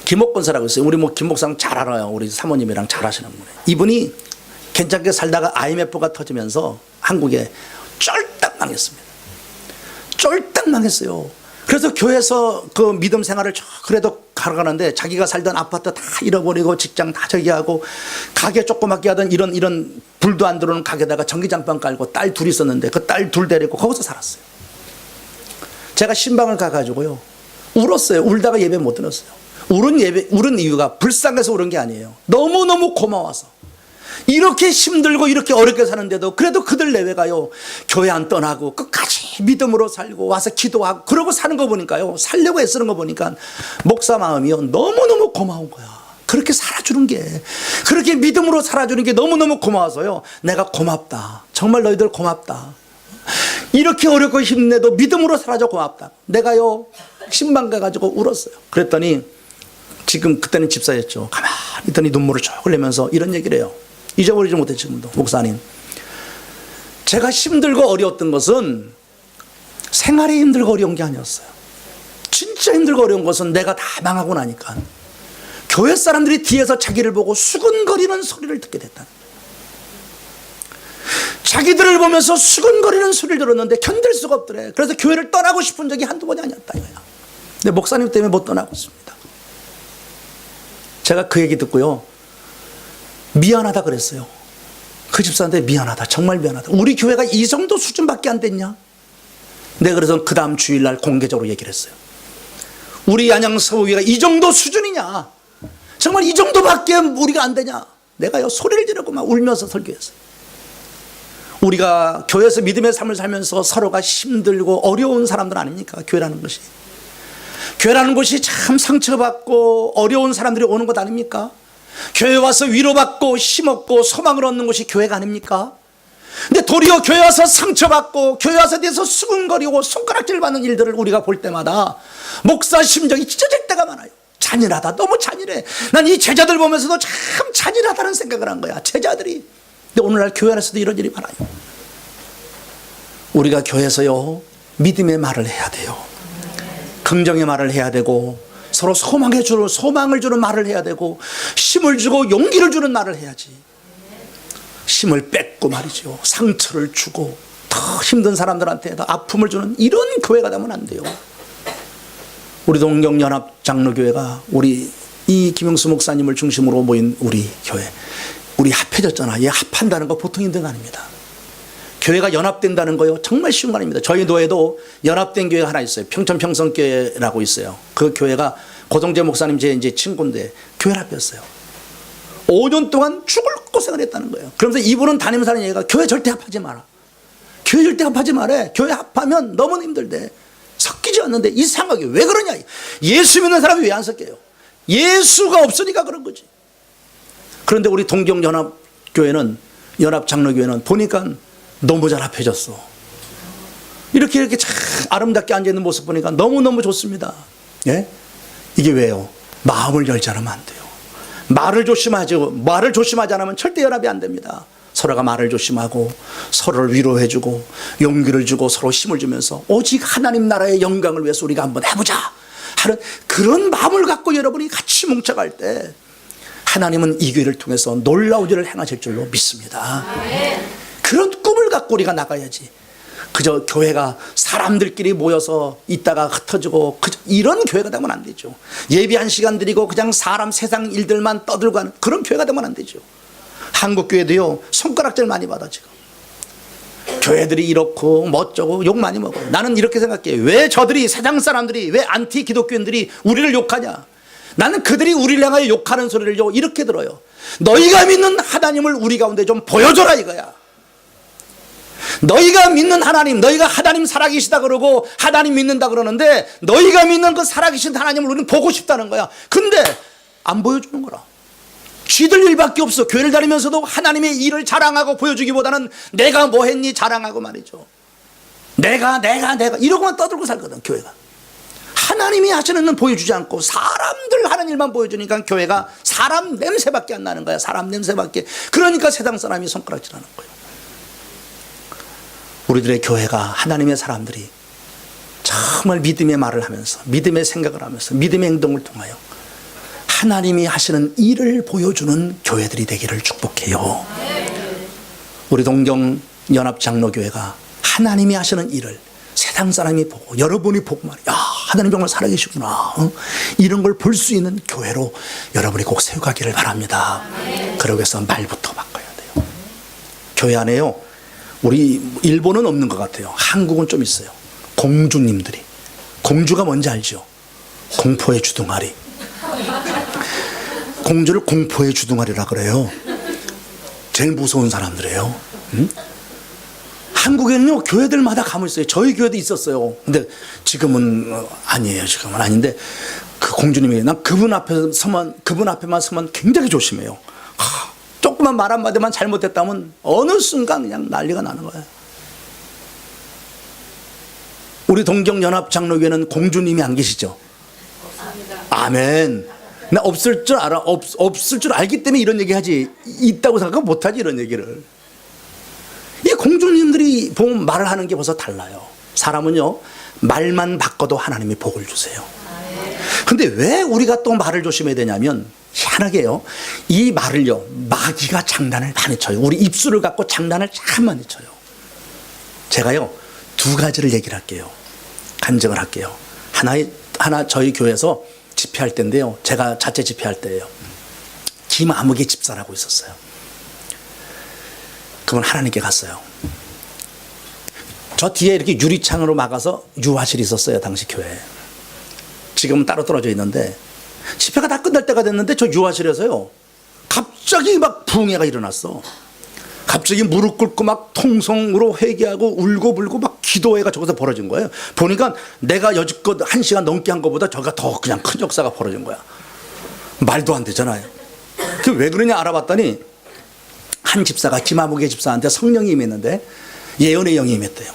김옥권 사라고 있어요. 우리 김 목사님 잘 알아요. 우리 사모님이랑 잘 아시는 분이에요. 이분이 괜찮게 살다가 IMF가 터지면서 한국에 쫄딱 망했습니다. 쫄딱 망했어요. 그래서 교회에서 그 믿음 생활을 그래도 가라가는데 자기가 살던 아파트 다 잃어버리고 직장 다 저기하고 가게 조그맣게 하던 이런 불도 안 들어오는 가게다가 전기장판 깔고 딸 둘이 있었는데 그 딸 둘 데리고 거기서 살았어요. 제가 신방을 가가지고요 울었어요. 울다가 예배 못 들었어요. 울은 이유가 불쌍해서 울은 게 아니에요. 너무너무 고마워서. 이렇게 힘들고 이렇게 어렵게 사는데도 그래도 그들 내외가요 교회 안 떠나고 끝까지 믿음으로 살고 와서 기도하고 그러고 사는 거 보니까요 살려고 애쓰는 거 보니까 목사 마음이요 너무너무 고마운 거야. 그렇게 살아주는 게 그렇게 믿음으로 살아주는 게 너무너무 고마워서요 내가 고맙다. 정말 너희들 고맙다. 이렇게 어렵고 힘내도 믿음으로 살아줘 고맙다. 내가요 신방 가가지고 울었어요. 그랬더니 지금 그때는 집사였죠. 가만히 있더니 눈물을 쭉 흘리면서 이런 얘기를 해요. 잊어버리지 못해 지금도. 목사님 제가 힘들고 어려웠던 것은 생활이 힘들고 어려운 게 아니었어요. 진짜 힘들고 어려운 것은 내가 다 망하고 나니까 교회 사람들이 뒤에서 자기를 보고 수근거리는 소리를 듣게 됐다. 자기들을 보면서 수근거리는 소리를 들었는데 견딜 수가 없더래. 그래서 교회를 떠나고 싶은 적이 한두 번이 아니었다 이거야. 근데 목사님 때문에 못 떠나고 있습니다. 제가 그 얘기 듣고요 미안하다 그랬어요. 그 집사한테 미안하다. 정말 미안하다. 우리 교회가 이 정도 수준밖에 안 됐냐? 내가 그래서 그 다음 주일날 공개적으로 얘기를 했어요. 우리 안양서구교회가 이 정도 수준이냐? 정말 이 정도밖에 우리가 안 되냐? 내가요 소리를 지르고 막 울면서 설교했어요. 우리가 교회에서 믿음의 삶을 살면서 서로가 힘들고 어려운 사람들 아닙니까? 교회라는 것이. 교회라는 곳이 참 상처받고 어려운 사람들이 오는 것 아닙니까? 교회 와서 위로받고 힘없고 소망을 얻는 곳이 교회가 아닙니까? 근데 도리어 교회 와서 상처받고 교회 와서 대해서 수근거리고 손가락질 받는 일들을 우리가 볼 때마다 목사 심정이 찢어질 때가 많아요. 잔인하다. 너무 잔인해. 난 이 제자들 보면서도 참 잔인하다는 생각을 한 거야. 제자들이. 근데 오늘날 교회 안에서도 이런 일이 많아요. 우리가 교회에서요 믿음의 말을 해야 돼요. 긍정의 말을 해야 되고 서로 소망을 주는 말을 해야 되고 힘을 주고 용기를 주는 말을 해야지. 힘을 뺏고 말이죠. 상처를 주고 더 힘든 사람들한테 더 아픔을 주는 이런 교회가 되면 안 돼요. 우리 동경연합장로교회가 우리 이 김영수 목사님을 중심으로 모인 우리 교회 우리 합해졌잖아. 얘 합한다는 거 보통 힘든 거 아닙니다. 교회가 연합된다는 거요 정말 쉬운 거 아닙니다. 저희 노회도 연합된 교회가 하나 있어요. 평촌 평성교회라고 있어요. 그 교회가 고동재 목사님 제 이제 친구인데 교회를 합했어요. 5년 동안 죽을 고생을 했다는 거예요. 그러면서 이분은 다니면서 하는 얘기가 교회 절대 합하지 마라. 교회 절대 합하지 마래. 교회 합하면 너무 힘들대. 섞이지 않는데 이상하게 왜 그러냐. 예수 믿는 사람이 왜 안 섞여요? 예수가 없으니까 그런 거지. 그런데 우리 동경연합교회는 연합장로교회는 보니까 너무 잘 합해졌어. 이렇게 참 아름답게 앉아있는 모습 보니까 너무너무 좋습니다. 예? 이게 왜요? 마음을 열지 않으면 안 돼요. 말을 조심하지 않으면 절대 연합이 안 됩니다. 서로가 말을 조심하고 서로를 위로해주고 용기를 주고 서로 힘을 주면서 오직 하나님 나라의 영광을 위해서 우리가 한번 해보자 하는 그런 마음을 갖고 여러분이 같이 뭉쳐갈 때 하나님은 이 교회를 통해서 놀라운 일을 행하실 줄로 믿습니다. 그런 꿈을 갖고 우리가 나가야지. 그저 교회가 사람들끼리 모여서 있다가 흩어지고 이런 교회가 되면 안 되죠. 예배 한 시간 드리고 그냥 사람 세상 일들만 떠들고 하는 그런 교회가 되면 안 되죠. 한국 교회도요 손가락질 많이 받아 지금. 교회들이 이렇고 멋쩍고 욕 많이 먹어요. 나는 이렇게 생각해요. 왜 저들이 세상 사람들이 왜 안티 기독교인들이 우리를 욕하냐. 나는 그들이 우리를 향하여 욕하는 소리를 이렇게 들어요. 너희가 믿는 하나님을 우리 가운데 좀 보여줘라 이거야. 너희가 믿는 하나님, 너희가 하나님 살아계시다 그러고 하나님 믿는다 그러는데 너희가 믿는 그 살아계신 하나님을 우리는 보고 싶다는 거야. 근데 안 보여주는 거라. 쥐들 일밖에 없어. 교회를 다니면서도 하나님의 일을 자랑하고 보여주기보다는 내가 뭐 했니 자랑하고 말이죠. 내가 이러고만 떠들고 살거든 교회가. 하나님이 하시는 일은 보여주지 않고 사람들 하는 일만 보여주니까 교회가 사람 냄새밖에 안 나는 거야. 사람 냄새밖에. 그러니까 세상 사람이 손가락질하는 거예요. 우리들의 교회가 하나님의 사람들이 정말 믿음의 말을 하면서 믿음의 생각을 하면서 믿음의 행동을 통하여 하나님이 하시는 일을 보여주는 교회들이 되기를 축복해요. 우리 동경연합장로교회가 하나님이 하시는 일을 세상 사람이 보고 여러분이 보고 말이야 하나님 정말 살아계시구나 이런 걸 볼 수 있는 교회로 여러분이 꼭 세워가기를 바랍니다. 그러기 위해서 말부터 바꿔야 돼요. 교회 안에요 우리 일본은 없는 것 같아요. 한국은 좀 있어요. 공주님들이. 공주가 뭔지 알죠? 공포의 주둥아리. 공주를 공포의 주둥아리라 그래요. 제일 무서운 사람들이에요. 한국에는요 교회들마다 가면 있어요. 저희 교회도 있었어요. 근데 지금은 아니에요. 지금은 아닌데 그 공주님이 난 그분 앞에만 서면 굉장히 조심해요. 조그만 말 한마디만 잘못했다면 어느 순간 그냥 난리가 나는 거예요. 우리 동경연합장로교회는 공주님이 안 계시죠? 아멘. 나 없을 줄 알아. 없을 줄 알기 때문에 이런 얘기 하지. 있다고 생각하면 못하지 이런 얘기를. 이 공주님들이 보면 말을 하는 게 벌써 달라요. 사람은요 말만 바꿔도 하나님이 복을 주세요. 근데 왜 우리가 또 말을 조심해야 되냐면 희한하게요 이 말을요 마귀가 장난을 많이 쳐요. 우리 입술을 갖고 장난을 참 많이 쳐요. 제가요 두 가지를 얘기를 할게요. 간증을 할게요. 하나 저희 교회에서 집회할 때인데요. 제가 자체 집회할 때예요. 김아무개 집사라고 있었어요. 그분 하나님께 갔어요. 저 뒤에 이렇게 유리창으로 막아서 유아실이 있었어요. 당시 교회에. 지금은 따로 떨어져 있는데 집회가 다 끝날 때가 됐는데 저 유아실에서요 갑자기 막 부흥회가 일어났어. 갑자기 무릎 꿇고 막 통성으로 회개하고 울고 불고 막 기도회가 저기서 벌어진 거예요. 보니까 내가 여지껏 1시간 넘게 한 것보다 저가 더 그냥 큰 역사가 벌어진 거야. 말도 안 되잖아요. 왜 그러냐 알아봤더니 한 집사가 김아무개 집사한테 성령이 임했는데 예언의 영이 임했대요.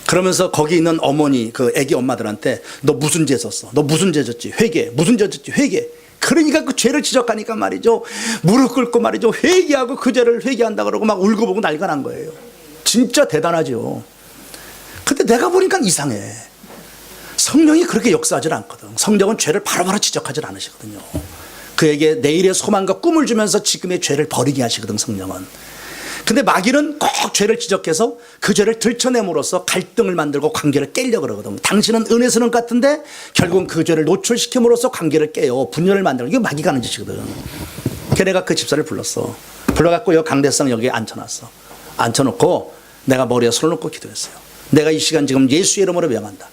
그러면서 거기 있는 어머니 그 애기 엄마들한테 너 무슨 죄 졌어? 너 무슨 죄 졌지? 회개. 무슨 죄 졌지? 회개. 그러니까 그 죄를 지적하니까 말이죠 무릎 꿇고 말이죠 회개하고 그 죄를 회개한다 그러고 막 울고 보고 난리가 난 거예요. 진짜 대단하죠. 근데 내가 보니까 이상해. 성령이 그렇게 역사하지 않거든. 성령은 죄를 바로바로 지적하지 않으시거든요. 그에게 내일의 소망과 꿈을 주면서 지금의 죄를 버리게 하시거든 성령은. 근데 마귀는 꼭 죄를 지적해서 그 죄를 들춰냄으로써 갈등을 만들고 관계를 깨려고 그러거든. 당신은 은혜스러운 것 같은데 결국은 그 죄를 노출시킴으로써 관계를 깨요. 분열을 만들고. 이게 마귀가 하는 짓이거든. 그래서 내가 그 집사를 불렀어. 불러갖고 여기 강대상 여기에 앉혀놨어. 앉혀놓고 내가 머리에 손을 놓고 기도했어요. 내가 이 시간 지금 예수의 이름으로 명한다.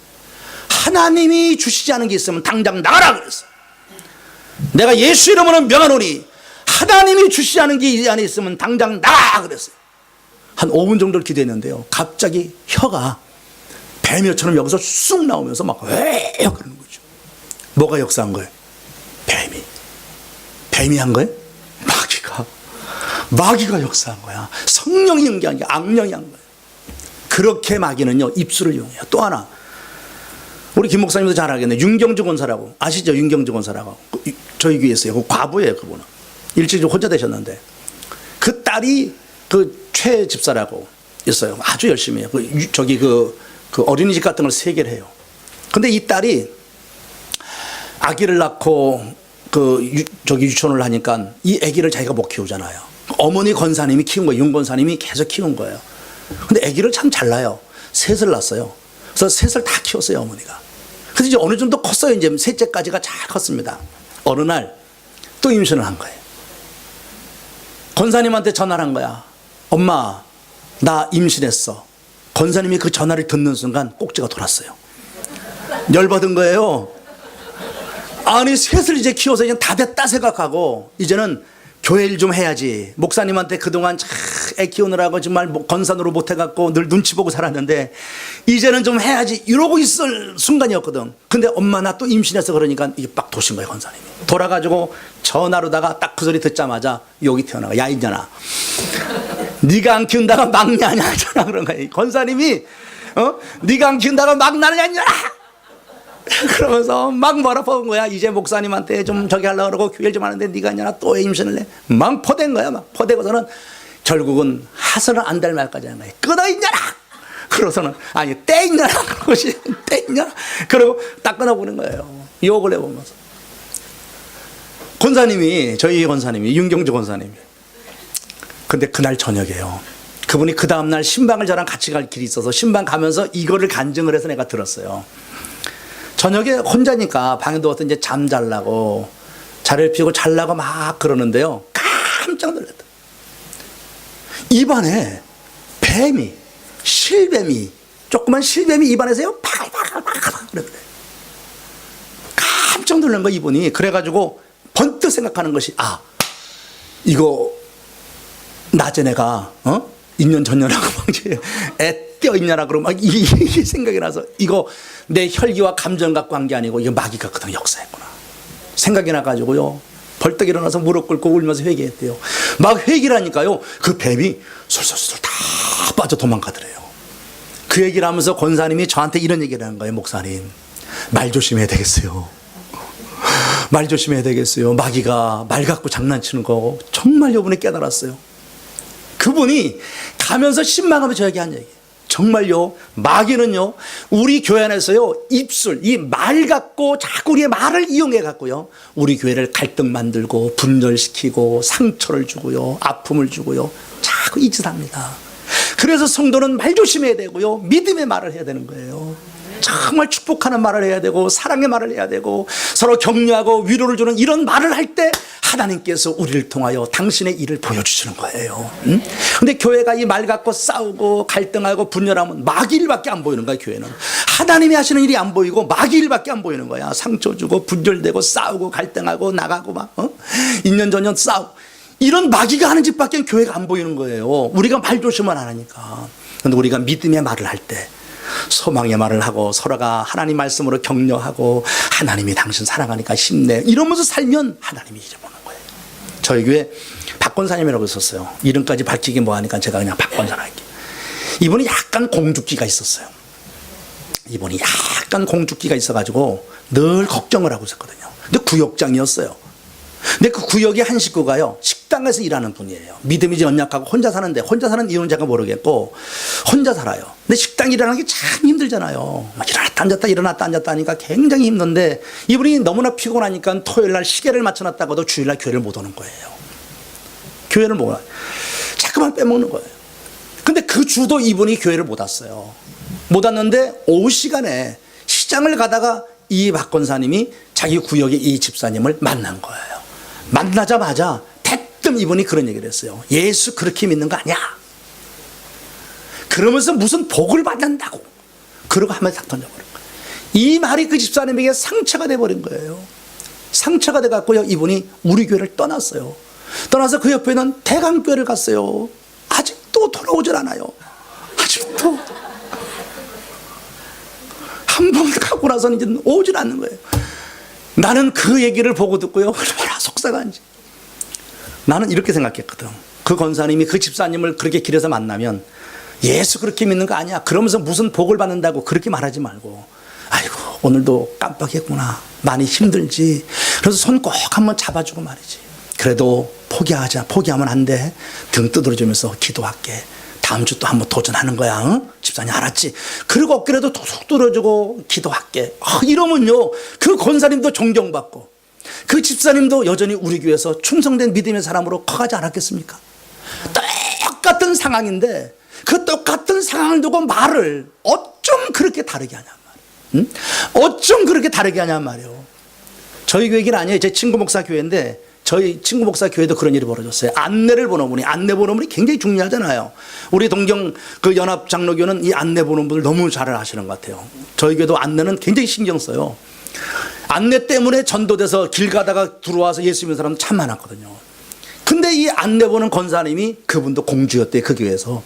하나님이 주시지 않은 게 있으면 당장 나가라 그랬어. 내가 예수의 이름으로 명하노니 하나님이 주시지 않은 게 이 안에 있으면 당장 나가 그랬어요. 한 5분 정도를 기도했는데요 갑자기 혀가 뱀여처럼 여기서 쑥 나오면서 막 왜요 그러는 거죠. 뭐가 역사한 거예요? 뱀이 한 거예요? 마귀가 역사한 거야. 성령이 연기한 게 악령이 한 거예요. 그렇게 마귀는요 입술을 이용해요. 또 하나 우리 김 목사님도 잘 알겠네. 윤경주 권사라고 아시죠? 윤경주 권사라고 저희 교회에 있어요. 그 과부예요. 그분은 일찍 혼자 되셨는데 그 딸이 최 집사라고 있어요. 아주 열심히 해요. 그 어린이집 같은 걸 3개를 해요. 근데 이 딸이 아기를 낳고 유치원을 하니까 이 아기를 자기가 못 키우잖아요. 어머니 권사님이 키운 거예요. 윤 권사님이 계속 키운 거예요. 근데 아기를 참 잘 낳아요. 3을 낳았어요. 그래서 3을 다 키웠어요, 어머니가. 그래서 이제 어느 정도 컸어요. 이제 셋째까지가 잘 컸습니다. 어느 날 또 임신을 한 거예요. 권사님한테 전화를 한 거야. 엄마, 나 임신했어. 권사님이 그 전화를 듣는 순간 꼭지가 돌았어요. 열받은 거예요. 아니, 3을 이제 키워서 그냥 다 됐다 생각하고 이제는 교회 일 좀 해야지. 목사님한테 그동안 애 키우느라고 정말 건산으로 못해갖고 늘 눈치 보고 살았는데 이제는 좀 해야지 이러고 있을 순간이었거든. 근데 엄마 나 또 임신해서 그러니까 이게 빡 도신 거예요. 권사님이 돌아가지고 전화로다가 딱 그 소리 듣자마자 여기 태어나가. 야 이년아, 네가 안 키운다가 막 나냐 하잖아. 그런 거야. 권사님이 네가 안 키운다가 막 나느냐 이년아 그러면서 막 뭐라 퍼은 거야. 이제 목사님한테 좀 저기 하려고 그러고 교회를 좀 하는데 네가 아니라 또 임신을 해. 막 퍼댄 거야. 막 퍼대고서는 결국은 하서는 안 될 말까지 한 거야. 끊어 있냐라. 그러고서는 아니 떼 있냐라. 그것이 떼 있냐라. 그러고 딱 끊어버린 거예요. 욕을 해보면서. 권사님이, 저희 권사님이 윤경주 권사님이. 근데 그날 저녁에요. 그분이 그 다음날 신방을 저랑 같이 갈 길이 있어서 신방 가면서 이거를 간증을 해서 내가 들었어요. 저녁에 혼자니까 방에 누워서 이제 잠 잘라고 자리를 피우고 잘라고 막 그러는데요. 깜짝 놀랐다. 입안에 뱀이, 실뱀이, 조그만 실뱀이 입안에서요. 파글파글파글 그래. 깜짝 놀란 거 이분이. 그래가지고 번뜩 생각하는 것이 이거 낮에 내가 인년 전년하고 애 떼어있냐라 그러면 막 이 생각이 나서 이거 내 혈기와 감정 갖고 한 게 아니고 이거 마귀가 그동안 역사했구나 생각이 나가지고요. 벌떡 일어나서 무릎 꿇고 울면서 회개했대요. 막 회개를 하니까요. 그 뱀이 솔솔솔 다 빠져 도망가더래요. 그 얘기를 하면서 권사님이 저한테 이런 얘기를 하는 거예요. 목사님, 말 조심해야 되겠어요. 말 조심해야 되겠어요. 마귀가 말 갖고 장난치는 거 정말 요번에 깨달았어요. 그분이 가면서 신망하면서 저에게 한 얘기예요. 정말요, 마귀는요, 우리 교회 안에서요, 입술, 이 말 갖고 자꾸 우리의 말을 이용해 갖고요, 우리 교회를 갈등 만들고, 분열시키고, 상처를 주고요, 아픔을 주고요, 자꾸 이 짓 합니다. 그래서 성도는 말 조심해야 되고요, 믿음의 말을 해야 되는 거예요. 정말 축복하는 말을 해야 되고 사랑의 말을 해야 되고 서로 격려하고 위로를 주는 이런 말을 할 때 하나님께서 우리를 통하여 당신의 일을 보여주시는 거예요. 근데 교회가 이 말 갖고 싸우고 갈등하고 분열하면 마귀 일밖에 안 보이는 거야. 교회는 하나님이 하시는 일이 안 보이고 마귀 일밖에 안 보이는 거야. 상처 주고 분열되고 싸우고 갈등하고 나가고 막 인년 전년 싸우고 이런 마귀가 하는 짓밖에 교회가 안 보이는 거예요. 우리가 말 조심만 안 하니까. 근데 우리가 믿음의 말을 할 때 소망의 말을 하고 서로가 하나님 말씀으로 격려하고 하나님이 당신 사랑하니까 힘내 이러면서 살면 하나님이 잊어보는 거예요. 저희 교회 박권사님이라고 있었어요. 이름까지 밝히기 뭐하니까 제가 그냥 박권사라 할게요. 이분이 약간 공주기가 있었어요. 이분이 약간 공주기가 있어가지고 늘 걱정을 하고 있었거든요. 근데 구역장이었어요. 근데 그 구역의 한 식구가요, 식당에서 일하는 분이에요. 믿음이 좀 연약하고 혼자 사는데, 혼자 사는 이유는 제가 모르겠고 혼자 살아요. 근데 식당 일하는 게 참 힘들잖아요. 막 일어났다 앉았다 일어났다 앉았다 하니까 굉장히 힘든데 이분이 너무나 피곤하니까 토요일날 시계를 맞춰놨다고도 주일날 교회를 못 오는 거예요. 교회를 못 와요. 자꾸만 빼먹는 거예요. 근데 그 주도 이분이 교회를 못 왔어요. 못 왔는데 오후 시간에 시장을 가다가 이 박권사님이 자기 구역의 이 집사님을 만난 거예요. 만나자마자 대뜸 이분이 그런 얘기를 했어요. 예수 그렇게 믿는 거 아니야? 그러면서 무슨 복을 받는다고 그러고 한마디 딱 던져버린 거예요. 이 말이 그 집사님에게 상처가 돼버린 거예요. 상처가 돼갖고요, 이분이 우리 교회를 떠났어요. 떠나서 그 옆에 있는 대강교회를 갔어요. 아직도 돌아오질 않아요. 아직도 한 번 가고 나서는 이제 오질 않는 거예요. 나는 그 얘기를 보고 듣고요, 얼마나 속상한지. 나는 이렇게 생각했거든. 그 권사님이 그 집사님을 그렇게 길에서 만나면 예수 그렇게 믿는 거 아니야, 그러면서 무슨 복을 받는다고 그렇게 말하지 말고, 아이고 오늘도 깜빡했구나, 많이 힘들지, 그래서 손 꼭 한번 잡아주고 말이지. 그래도 포기하면 안 돼. 등 두드려주면서 기도할게. 다음 주 또 한번 도전하는 거야. 응? 집사님 알았지? 그리고 어깨라도 툭툭 뚫어주고 기도할게. 이러면요, 그 권사님도 존경받고 그 집사님도 여전히 우리 교회에서 충성된 믿음의 사람으로 커가지 않았겠습니까? 똑같은 상황인데 그 똑같은 상황을 두고 말을 어쩜 그렇게 다르게 하냐 말이에요. 응? 어쩜 그렇게 다르게 하냐 말이에요. 저희 교회는 아니에요. 제 친구 목사 교회인데 저희 친구 목사 교회도 그런 일이 벌어졌어요. 안내 번호문이 굉장히 중요하잖아요. 우리 동경 그 연합 장로교는 이 안내 번호문을 너무 잘 아시는 것 같아요. 저희 교회도 안내는 굉장히 신경 써요. 안내 때문에 전도돼서 길 가다가 들어와서 예수 믿는 사람 참 많았거든요. 근데 이 안내 보는 권사님이 그분도 공주였대요. 그 교회에서.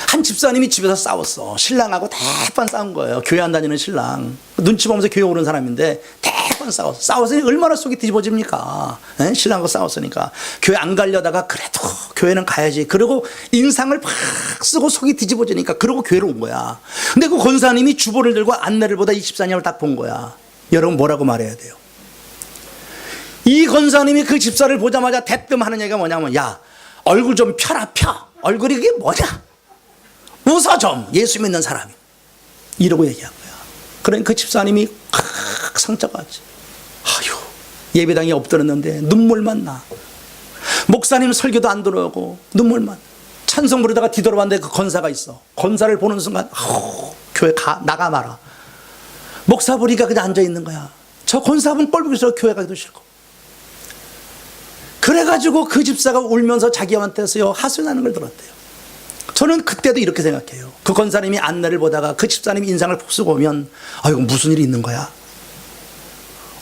한 집사님이 집에서 싸웠어. 신랑하고 대판 싸운 거예요. 교회 안 다니는 신랑. 눈치 보면서 교회 오는 사람인데 대판 싸웠어. 싸웠으니 얼마나 속이 뒤집어집니까? 에? 신랑하고 싸웠으니까. 교회 안 가려다가 그래도 교회는 가야지. 그리고 인상을 팍 쓰고 속이 뒤집어지니까 그러고 교회로 온 거야. 근데 그 권사님이 주보를 들고 안내를 보다 이 집사님을 딱 본 거야. 여러분 뭐라고 말해야 돼요? 이 권사님이 그 집사를 보자마자 대뜸 하는 얘기가 뭐냐면, 야, 얼굴 좀 펴라, 펴. 얼굴이 이게 뭐냐? 웃어 좀, 예수 믿는 사람이. 이러고 얘기한 거야. 그러니까 그 집사님이 칵 상처가 왔지. 아유, 예배당에 엎드렸는데 눈물만 나. 목사님 설교도 안 들어오고 눈물만. 찬송 부르다가 뒤돌아봤는데 그 권사가 있어. 권사를 보는 순간 교회 나가 마라. 목사 보니까 그냥 앉아있는 거야. 저 권사분 꼴 보기 싫어. 교회 가기도 싫고. 그래가지고 그 집사가 울면서 자기한테서요 하소연하는 걸 들었대요. 저는 그때도 이렇게 생각해요. 그 권사님이 안내를 보다가 그 집사님이 인상을 푹 쓰고 오면, 아이고 무슨 일이 있는 거야?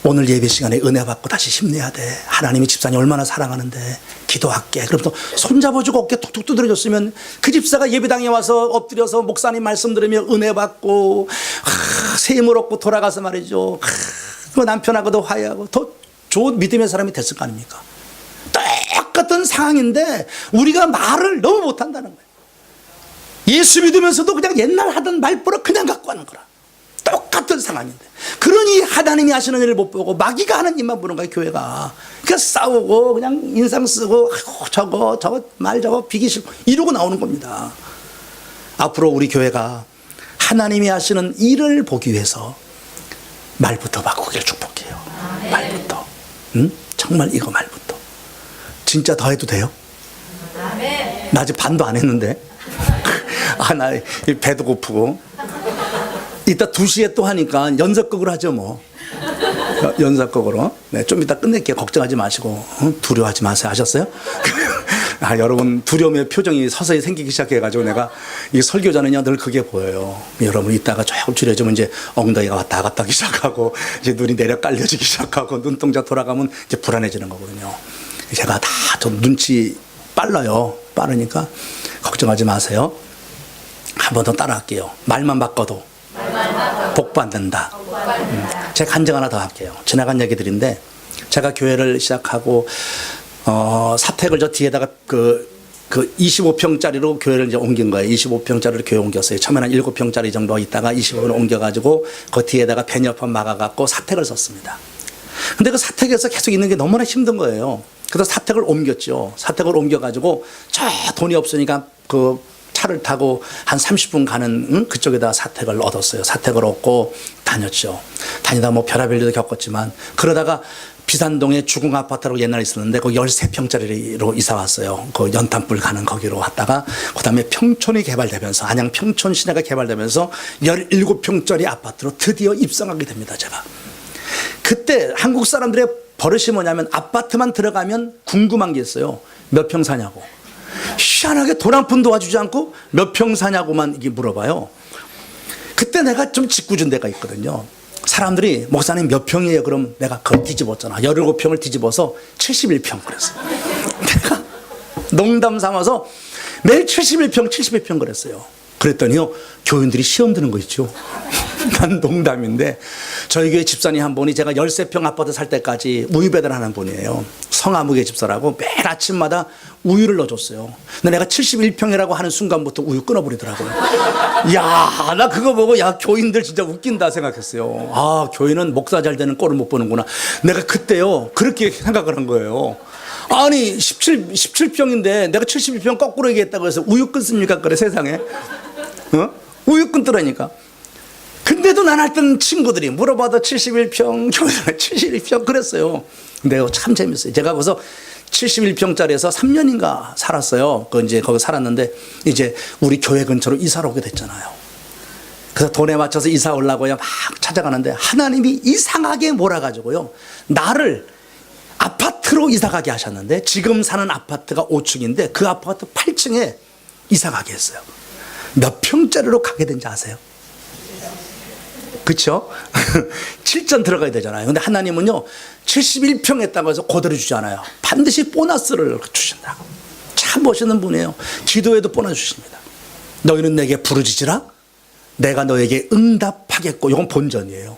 오늘 예배 시간에 은혜 받고 다시 힘내야 돼. 하나님이 집사님 얼마나 사랑하는데 기도할게. 그럼 또 손잡아주고 어깨 툭툭 두드려줬으면 그 집사가 예배당에 와서 엎드려서 목사님 말씀 들으며 은혜 받고 세임을 얻고 돌아가서 말이죠. 그 남편하고도 화해하고 더 좋은 믿음의 사람이 됐을 거 아닙니까? 똑같은 상황인데 우리가 말을 너무 못한다는 거예요. 예수 믿으면서도 그냥 옛날 하던 말버릇 그냥 갖고 가는 거라. 똑같은 상황인데. 그러니 하나님이 하시는 일을 못 보고 마귀가 하는 일만 보는 거예요, 교회가. 그러니까 싸우고 그냥 인상 쓰고 아이고 저거 비기 싫고 이러고 나오는 겁니다. 앞으로 우리 교회가 하나님이 하시는 일을 보기 위해서 말부터 바꾸기를 축복해요. 말부터. 응? 정말 이거 말부터. 진짜 더 해도 돼요? 나 아직 반도 안 했는데. 나 배도 고프고. 이따 2시에 또 하니까 연속극으로 하죠 뭐. 연속극으로. 네, 좀 이따 끝낼게요. 걱정하지 마시고. 두려워하지 마세요. 아셨어요? 여러분 두려움의 표정이 서서히 생기기 시작해가지고 내가 이 설교자는요 늘 그게 보여요. 여러분 이따가 조금 줄여주면 이제 엉덩이가 왔다 갔다 하기 시작하고 이제 눈이 내려 깔려지기 시작하고 눈동자 돌아가면 이제 불안해지는 거거든요. 제가 다 좀 눈치 빨라요. 빠르니까 걱정하지 마세요. 한 번 더 따라할게요. 말만 바꿔도 복 받는다. 제가 간증 하나 더 할게요. 지나간 얘기들인데 제가 교회를 시작하고 사택을 저 뒤에다가 그 25평짜리로 교회를 이제 옮긴 거예요. 25평짜리로 교회 옮겼어요. 처음에는 7평짜리 정도 있다가 25평으로 옮겨가지고 그 뒤에다가 배녀판 막아갖고 사택을 썼습니다. 근데 그 사택에서 계속 있는 게 너무나 힘든 거예요. 그래서 사택을 옮겼죠. 사택을 옮겨가지고 저 돈이 없으니까 그 차를 타고 한 30분 가는 그쪽에다 사택을 얻었어요. 사택을 얻고 다녔죠. 다니다 뭐 별의별 일도 겪었지만 그러다가 비산동에 주공 아파트라고 옛날에 있었는데 그 13평짜리로 이사 왔어요. 그 연탄불 가는 거기로 왔다가 그다음에 평촌이 개발되면서 안양 평촌 시내가 개발되면서 17평짜리 아파트로 드디어 입성하게 됩니다. 제가. 그때 한국 사람들의 버릇이 뭐냐면 아파트만 들어가면 궁금한 게 있어요. 몇 평 사냐고. 희한하게 돈 한 푼 도와주지 않고 몇 평 사냐고만 이게 물어봐요. 그때 내가 좀 짓궂은 데가 있거든요. 사람들이 목사님 몇 평이에요? 그럼 내가 그걸 뒤집었잖아. 17평을 뒤집어서 71평 그랬어. 내가 농담 삼아서 매일 71평 그랬어요. 그랬더니요 교인들이 시험 드는 거 있죠. 난 농담인데 저희 교회 집사님 한 분이 제가 13평 아파트 살 때까지 우유 배달하는 분이에요. 성아무개 집사라고 매일 아침마다 우유를 넣어줬어요. 근데 내가 71평이라고 하는 순간부터 우유 끊어버리더라고요. 야, 나 그거 보고 야, 교인들 진짜 웃긴다 생각했어요. 아, 교인은 목사 잘 되는 꼴을 못 보는구나. 내가 그때요 그렇게 생각을 한 거예요. 아니 17평인데 내가 71평 거꾸로 얘기했다고 해서 우유 끊습니까? 그래 세상에. 우유 끊더라니까. 근데도 난 하여튼 친구들이 물어봐도 71평, 71평 그랬어요. 근데 참 재밌어요. 제가 거기서 71평짜리에서 3년인가 살았어요. 이제 거기 살았는데 이제 우리 교회 근처로 이사를 오게 됐잖아요. 그래서 돈에 맞춰서 이사 오려고요 막 찾아가는데 하나님이 이상하게 몰아가지고요 나를 아파트로 이사 가게 하셨는데 지금 사는 아파트가 5층인데 그 아파트 8층에 이사 가게 했어요. 몇 평짜리로 가게 된지 아세요? 그렇죠? 7전 들어가야 되잖아요. 근데 하나님은요 71평 했다고 해서 그대로 주지 않아요. 반드시 보너스를 주신다고. 참 멋있는 분이에요. 기도에도 보너스 주십니다. 너희는 내게 부르짖으라 내가 너에게 응답하겠고. 이건 본전이에요.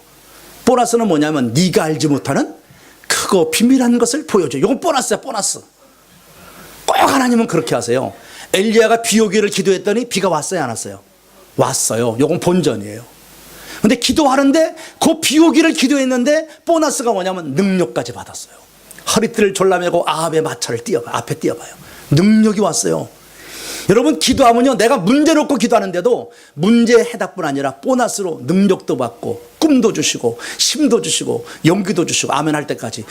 보너스는 뭐냐면 네가 알지 못하는 크고 비밀한 것을 보여줘. 이건 보너스야. 보너스. 꼭 하나님은 그렇게 하세요. 엘리야가 비 오기를 기도했더니 비가 왔어요 안 왔어요? 왔어요. 이건 본전이에요. 근데 기도하는데 그 비 오기를 기도했는데 보너스가 뭐냐면 능력까지 받았어요. 허리띠를 졸라매고 아합의 마차를 앞에 띄어봐요. 능력이 왔어요. 여러분 기도하면요 내가 문제 놓고 기도하는데도 문제 해답뿐 아니라 보너스로 능력도 받고 꿈도 주시고 힘도 주시고 용기도 주시고 아멘 할 때까지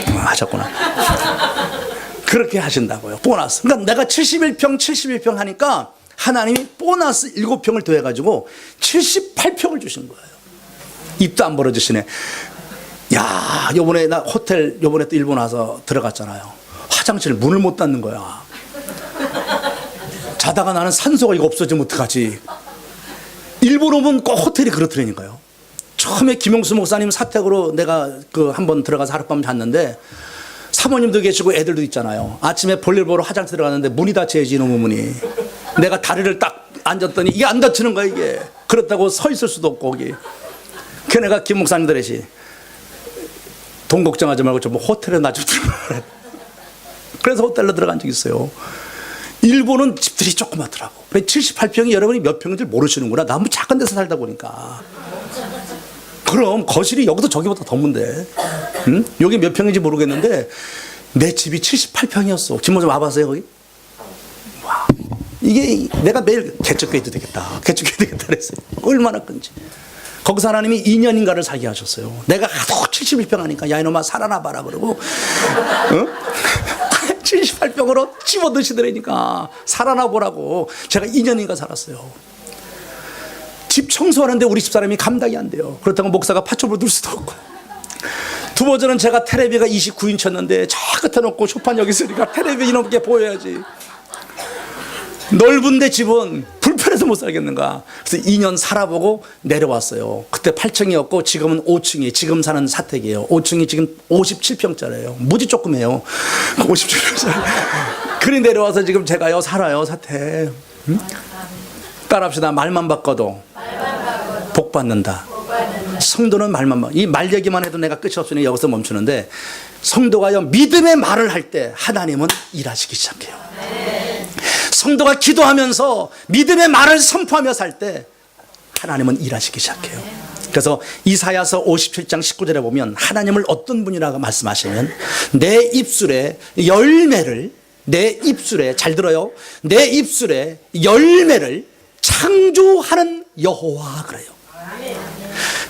하셨구나. 그렇게 하신다고요. 보너스. 그러니까 내가 71평 하니까 하나님이 보너스 7평을 더해가지고 78평을 주신 거예요. 입도 안 벌어주시네. 야, 요번에 나 호텔 요번에 또 일본 와서 들어갔잖아요. 화장실 문을 못 닫는 거야. 자다가 나는 산소가 이거 없어지면 어떡하지. 일본 오면 꼭 호텔이 그렇더라니까요. 처음에 김용수 목사님 사택으로 내가 한번 들어가서 하룻밤 잤는데 사모님도 계시고 애들도 있잖아요. 아침에 볼일 보러 화장실 들어갔는데 문이 닫혀야지 이놈의 문이. 내가 다리를 딱 앉았더니 이게 안 닫히는 거야 이게. 그렇다고 서 있을 수도 없고 거기. 그 내가 김 목사님들이시 돈 걱정하지 말고 좀 호텔에 나 좀 들어가. 그래서 호텔로 들어간 적이 있어요. 일본은 집들이 조그맣더라고. 78평이 여러분이 몇 평인지 모르시는구나. 너무 작은 데서 살다 보니까. 그럼 거실이 여기도 저기보다 덥는데 응? 여기 몇 평인지 모르겠는데 내 집이 78평이었어. 김모 좀 와봤어요 거기? 와, 이게 내가 매일 개척교회 해도 되겠다. 개척교회 해도 되겠다 그랬어요. 얼마나 큰지. 거기서 하나님이 2년인가를 살게 하셨어요. 내가 하도 71평 하니까 야 이놈아 살아나봐라 그러고 78평으로 집어드시더라니까 살아나보라고 제가 2년인가 살았어요. 집 청소하는데 우리 집사람이 감당이 안 돼요. 그렇다고 목사가 파초불 둘 수도 없고. 두 번째는 제가 테레비가 29인치였는데 저 끝에 놓고 쇼판 여기 있으니까 테레비 이놈게 보여야지. 넓은데 집은 불편해서 못 살겠는가. 그래서 2년 살아보고 내려왔어요. 그때 8층이었고 지금은 5층이 지금 사는 사택이에요. 5층이 지금 57평짜리예요. 무지 조그매요. 57평짜리. 그리 내려와서 지금 제가요 살아요 사택. 응? 따라합시다. 말만 바꿔도 복 받는다. 성도는 말만 바. 이 말 얘기만 해도 내가 끝이 없으니 여기서 멈추는데 성도가요 믿음의 말을 할 때 하나님은 일하시기 시작해요. 성도가 기도하면서 믿음의 말을 선포하며 살 때 하나님은 일하시기 시작해요. 그래서 이사야서 57장 19절에 보면 하나님을 어떤 분이라고 말씀하시면 내 입술에 열매를 내 입술에 잘 들어요. 내 입술에 열매를 창조하는 여호와 그래요.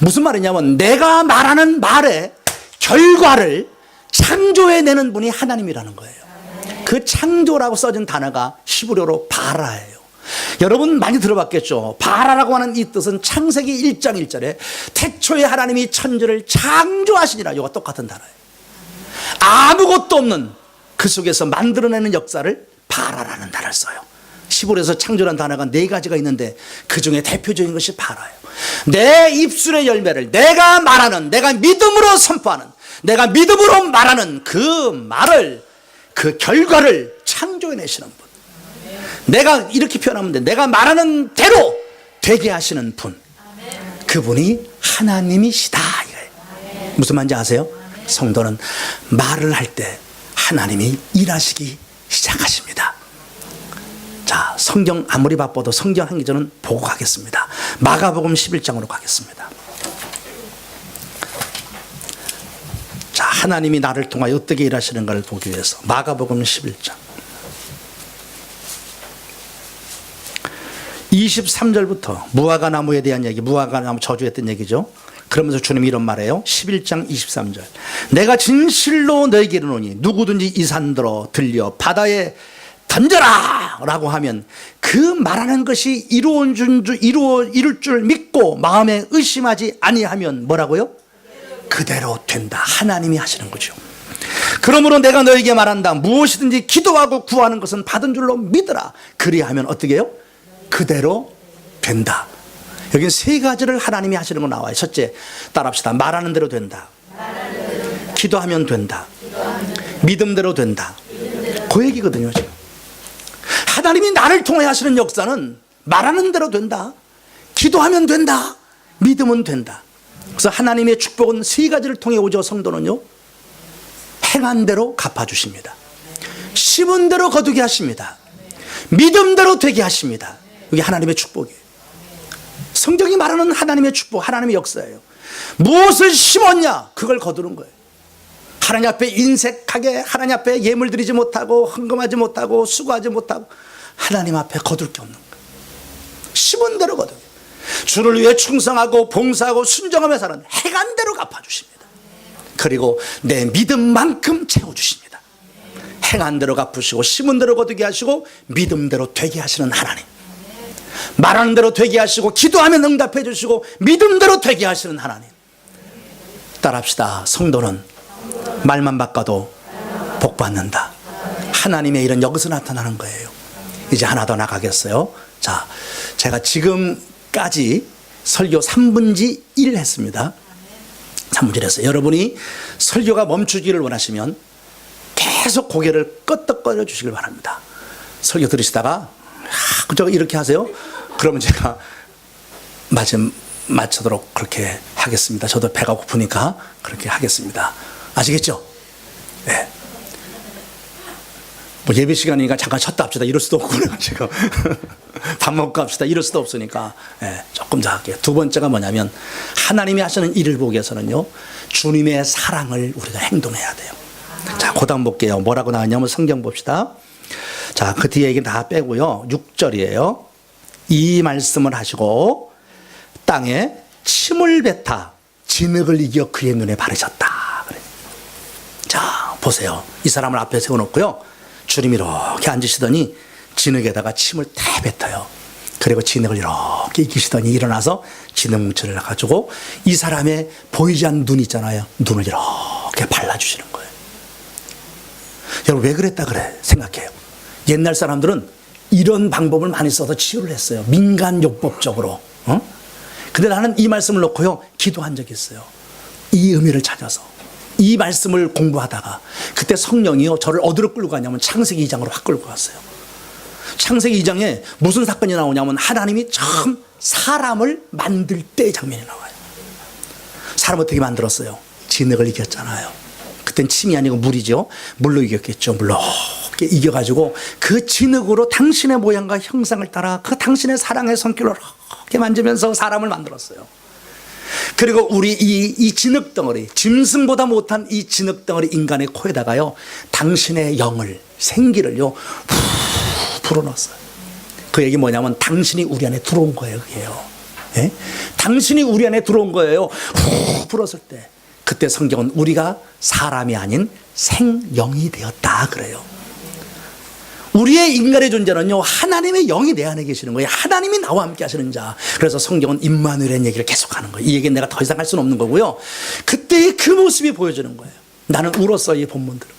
무슨 말이냐면 내가 말하는 말의 결과를 창조해내는 분이 하나님이라는 거예요. 그 창조라고 써진 단어가 히브리어로 바라예요. 여러분 많이 들어봤겠죠. 바라라고 하는 이 뜻은 창세기 1장 1절에 태초에 하나님이 천지를 창조하시니라. 이거와 똑같은 단어예요. 아무것도 없는 그 속에서 만들어내는 역사를 바라라는 단어를 써요. 히브리어에서 창조라는 단어가 4가지가 있는데 그 중에 대표적인 것이 바라예요. 내 입술의 열매를 내가 말하는, 내가 믿음으로 선포하는, 내가 믿음으로 말하는 그 말을, 그 결과를 창조해내시는 분. 내가 이렇게 표현하면 돼. 내가 말하는 대로 되게 하시는 분. 그분이 하나님이시다 이거예요. 무슨 말인지 아세요? 성도는 말을 할 때 하나님이 일하시기 시작하십니다. 자, 성경 아무리 바빠도 성경 한 기절은 보고 가겠습니다. 마가복음 11장으로 가겠습니다. 자, 하나님이 나를 통하여 어떻게 일하시는가를 보기 위해서 마가복음 11장 23절부터 무화과 나무에 대한 얘기, 무화과 나무 저주했던 얘기죠. 그러면서 주님이 이런 말해요. 11장 23절. 내가 진실로 너에게 이르노니 누구든지 이 산들어 들려 바다에 던져라 라고 하면 그 말하는 것이 이룰 줄 믿고 마음에 의심하지 아니하면 뭐라고요? 그대로 된다. 하나님이 하시는 거죠. 그러므로 내가 너에게 말한다. 무엇이든지 기도하고 구하는 것은 받은 줄로 믿으라. 그리하면 어떻게 해요? 그대로 된다. 여기는 세 가지를 하나님이 하시는 거 나와요. 첫째, 따라합시다. 말하는 대로 된다. 기도하면 된다. 믿음대로 된다. 그 얘기거든요. 지금. 하나님이 나를 통해 하시는 역사는 말하는 대로 된다. 기도하면 된다. 믿으면 된다. 그래서 하나님의 축복은 세 가지를 통해 오죠. 성도는요, 행한 대로 갚아주십니다. 심은 대로 거두게 하십니다. 믿음대로 되게 하십니다. 이게 하나님의 축복이에요. 성경이 말하는 하나님의 축복, 하나님의 역사예요. 무엇을 심었냐? 그걸 거두는 거예요. 하나님 앞에 인색하게, 하나님 앞에 예물 드리지 못하고 헌금하지 못하고 수고하지 못하고 하나님 앞에 거둘 게 없는 거예요. 심은 대로 거두게. 주를 위해 충성하고 봉사하고 순종하며 사는 행한 대로 갚아주십니다. 그리고 내 믿음만큼 채워주십니다. 행한 대로 갚으시고 심은 대로 거두게 하시고 믿음대로 되게 하시는 하나님, 말하는 대로 되게 하시고 기도하면 응답해 주시고 믿음대로 되게 하시는 하나님. 따라합시다. 성도는 말만 바꿔도 복 받는다. 하나님의 일은 여기서 나타나는 거예요. 이제 하나 더 나가겠어요. 자, 제가 지금까지 설교 3분지 1 했습니다. 3분지 1 했어요. 여러분이 설교가 멈추기를 원하시면 계속 고개를 끄덕거려 주시길 바랍니다. 설교 들으시다가 그저 이렇게 하세요. 그러면 제가 맞추도록 그렇게 하겠습니다. 저도 배가 고프니까 그렇게 하겠습니다. 아시겠죠? 네. 뭐 예배 시간이니까 잠깐 쉬었다 합시다 이럴 수도 없고 그래가지고 밥 먹고 합시다 이럴 수도 없으니까 네, 조금 더 할게요. 두 번째가 뭐냐면 하나님이 하시는 일을 보기 위해서는요, 주님의 사랑을 우리가 행동해야 돼요. 자, 고단 볼게요. 뭐라고 나왔냐면 성경 봅시다. 자, 그 뒤에 얘기 다 빼고요. 6절이에요. 이 말씀을 하시고 땅에 침을 뱉아 진흙을 이겨 그의 눈에 바르셨다. 그래. 자, 보세요. 이 사람을 앞에 세워놓고요, 주님이 이렇게 앉으시더니 진흙에다가 침을 다 뱉어요. 그리고 진흙을 이렇게 이기시더니 일어나서 진흙 뭉치를 가지고 이 사람의 보이지 않는 눈 있잖아요. 눈을 이렇게 발라주시는 거예요. 여러분, 왜 그랬다 그래? 생각해요. 옛날 사람들은 이런 방법을 많이 써서 치유를 했어요. 민간요법적으로. 근데 나는 이 말씀을 놓고요, 기도한 적이 있어요. 이 의미를 찾아서. 이 말씀을 공부하다가 그때 성령이요, 저를 어디로 끌고 가냐면 창세기 2장으로 확 끌고 갔어요. 창세기 2장에 무슨 사건이 나오냐면 하나님이 처음 사람을 만들 때의 장면이 나와요. 사람 어떻게 만들었어요? 진흙을 이겼잖아요. 그땐 침이 아니고 물이죠. 물로 이겼겠죠. 물로 이렇게 이겨가지고 그 진흙으로 당신의 모양과 형상을 따라 그 당신의 사랑의 손길로 이렇게 만지면서 사람을 만들었어요. 그리고 우리 이 진흙 덩어리, 짐승보다 못한 이 진흙 덩어리 인간의 코에다가요, 당신의 영을, 생기를요 후 불어넣었어요. 그 얘기 뭐냐면 당신이 우리 안에 들어온 거예요. 그게요. 예? 당신이 우리 안에 들어온 거예요. 후 불었을 때 그때 성경은 우리가 사람이 아닌 생영이 되었다 그래요. 우리의 인간의 존재는요, 하나님의 영이 내 안에 계시는 거예요. 하나님이 나와 함께 하시는 자. 그래서 성경은 임마누엘의 얘기를 계속하는 거예요. 이 얘기는 내가 더 이상 할 수는 없는 거고요. 그때의 그 모습이 보여지는 거예요. 나는 울었어, 이 본문들을.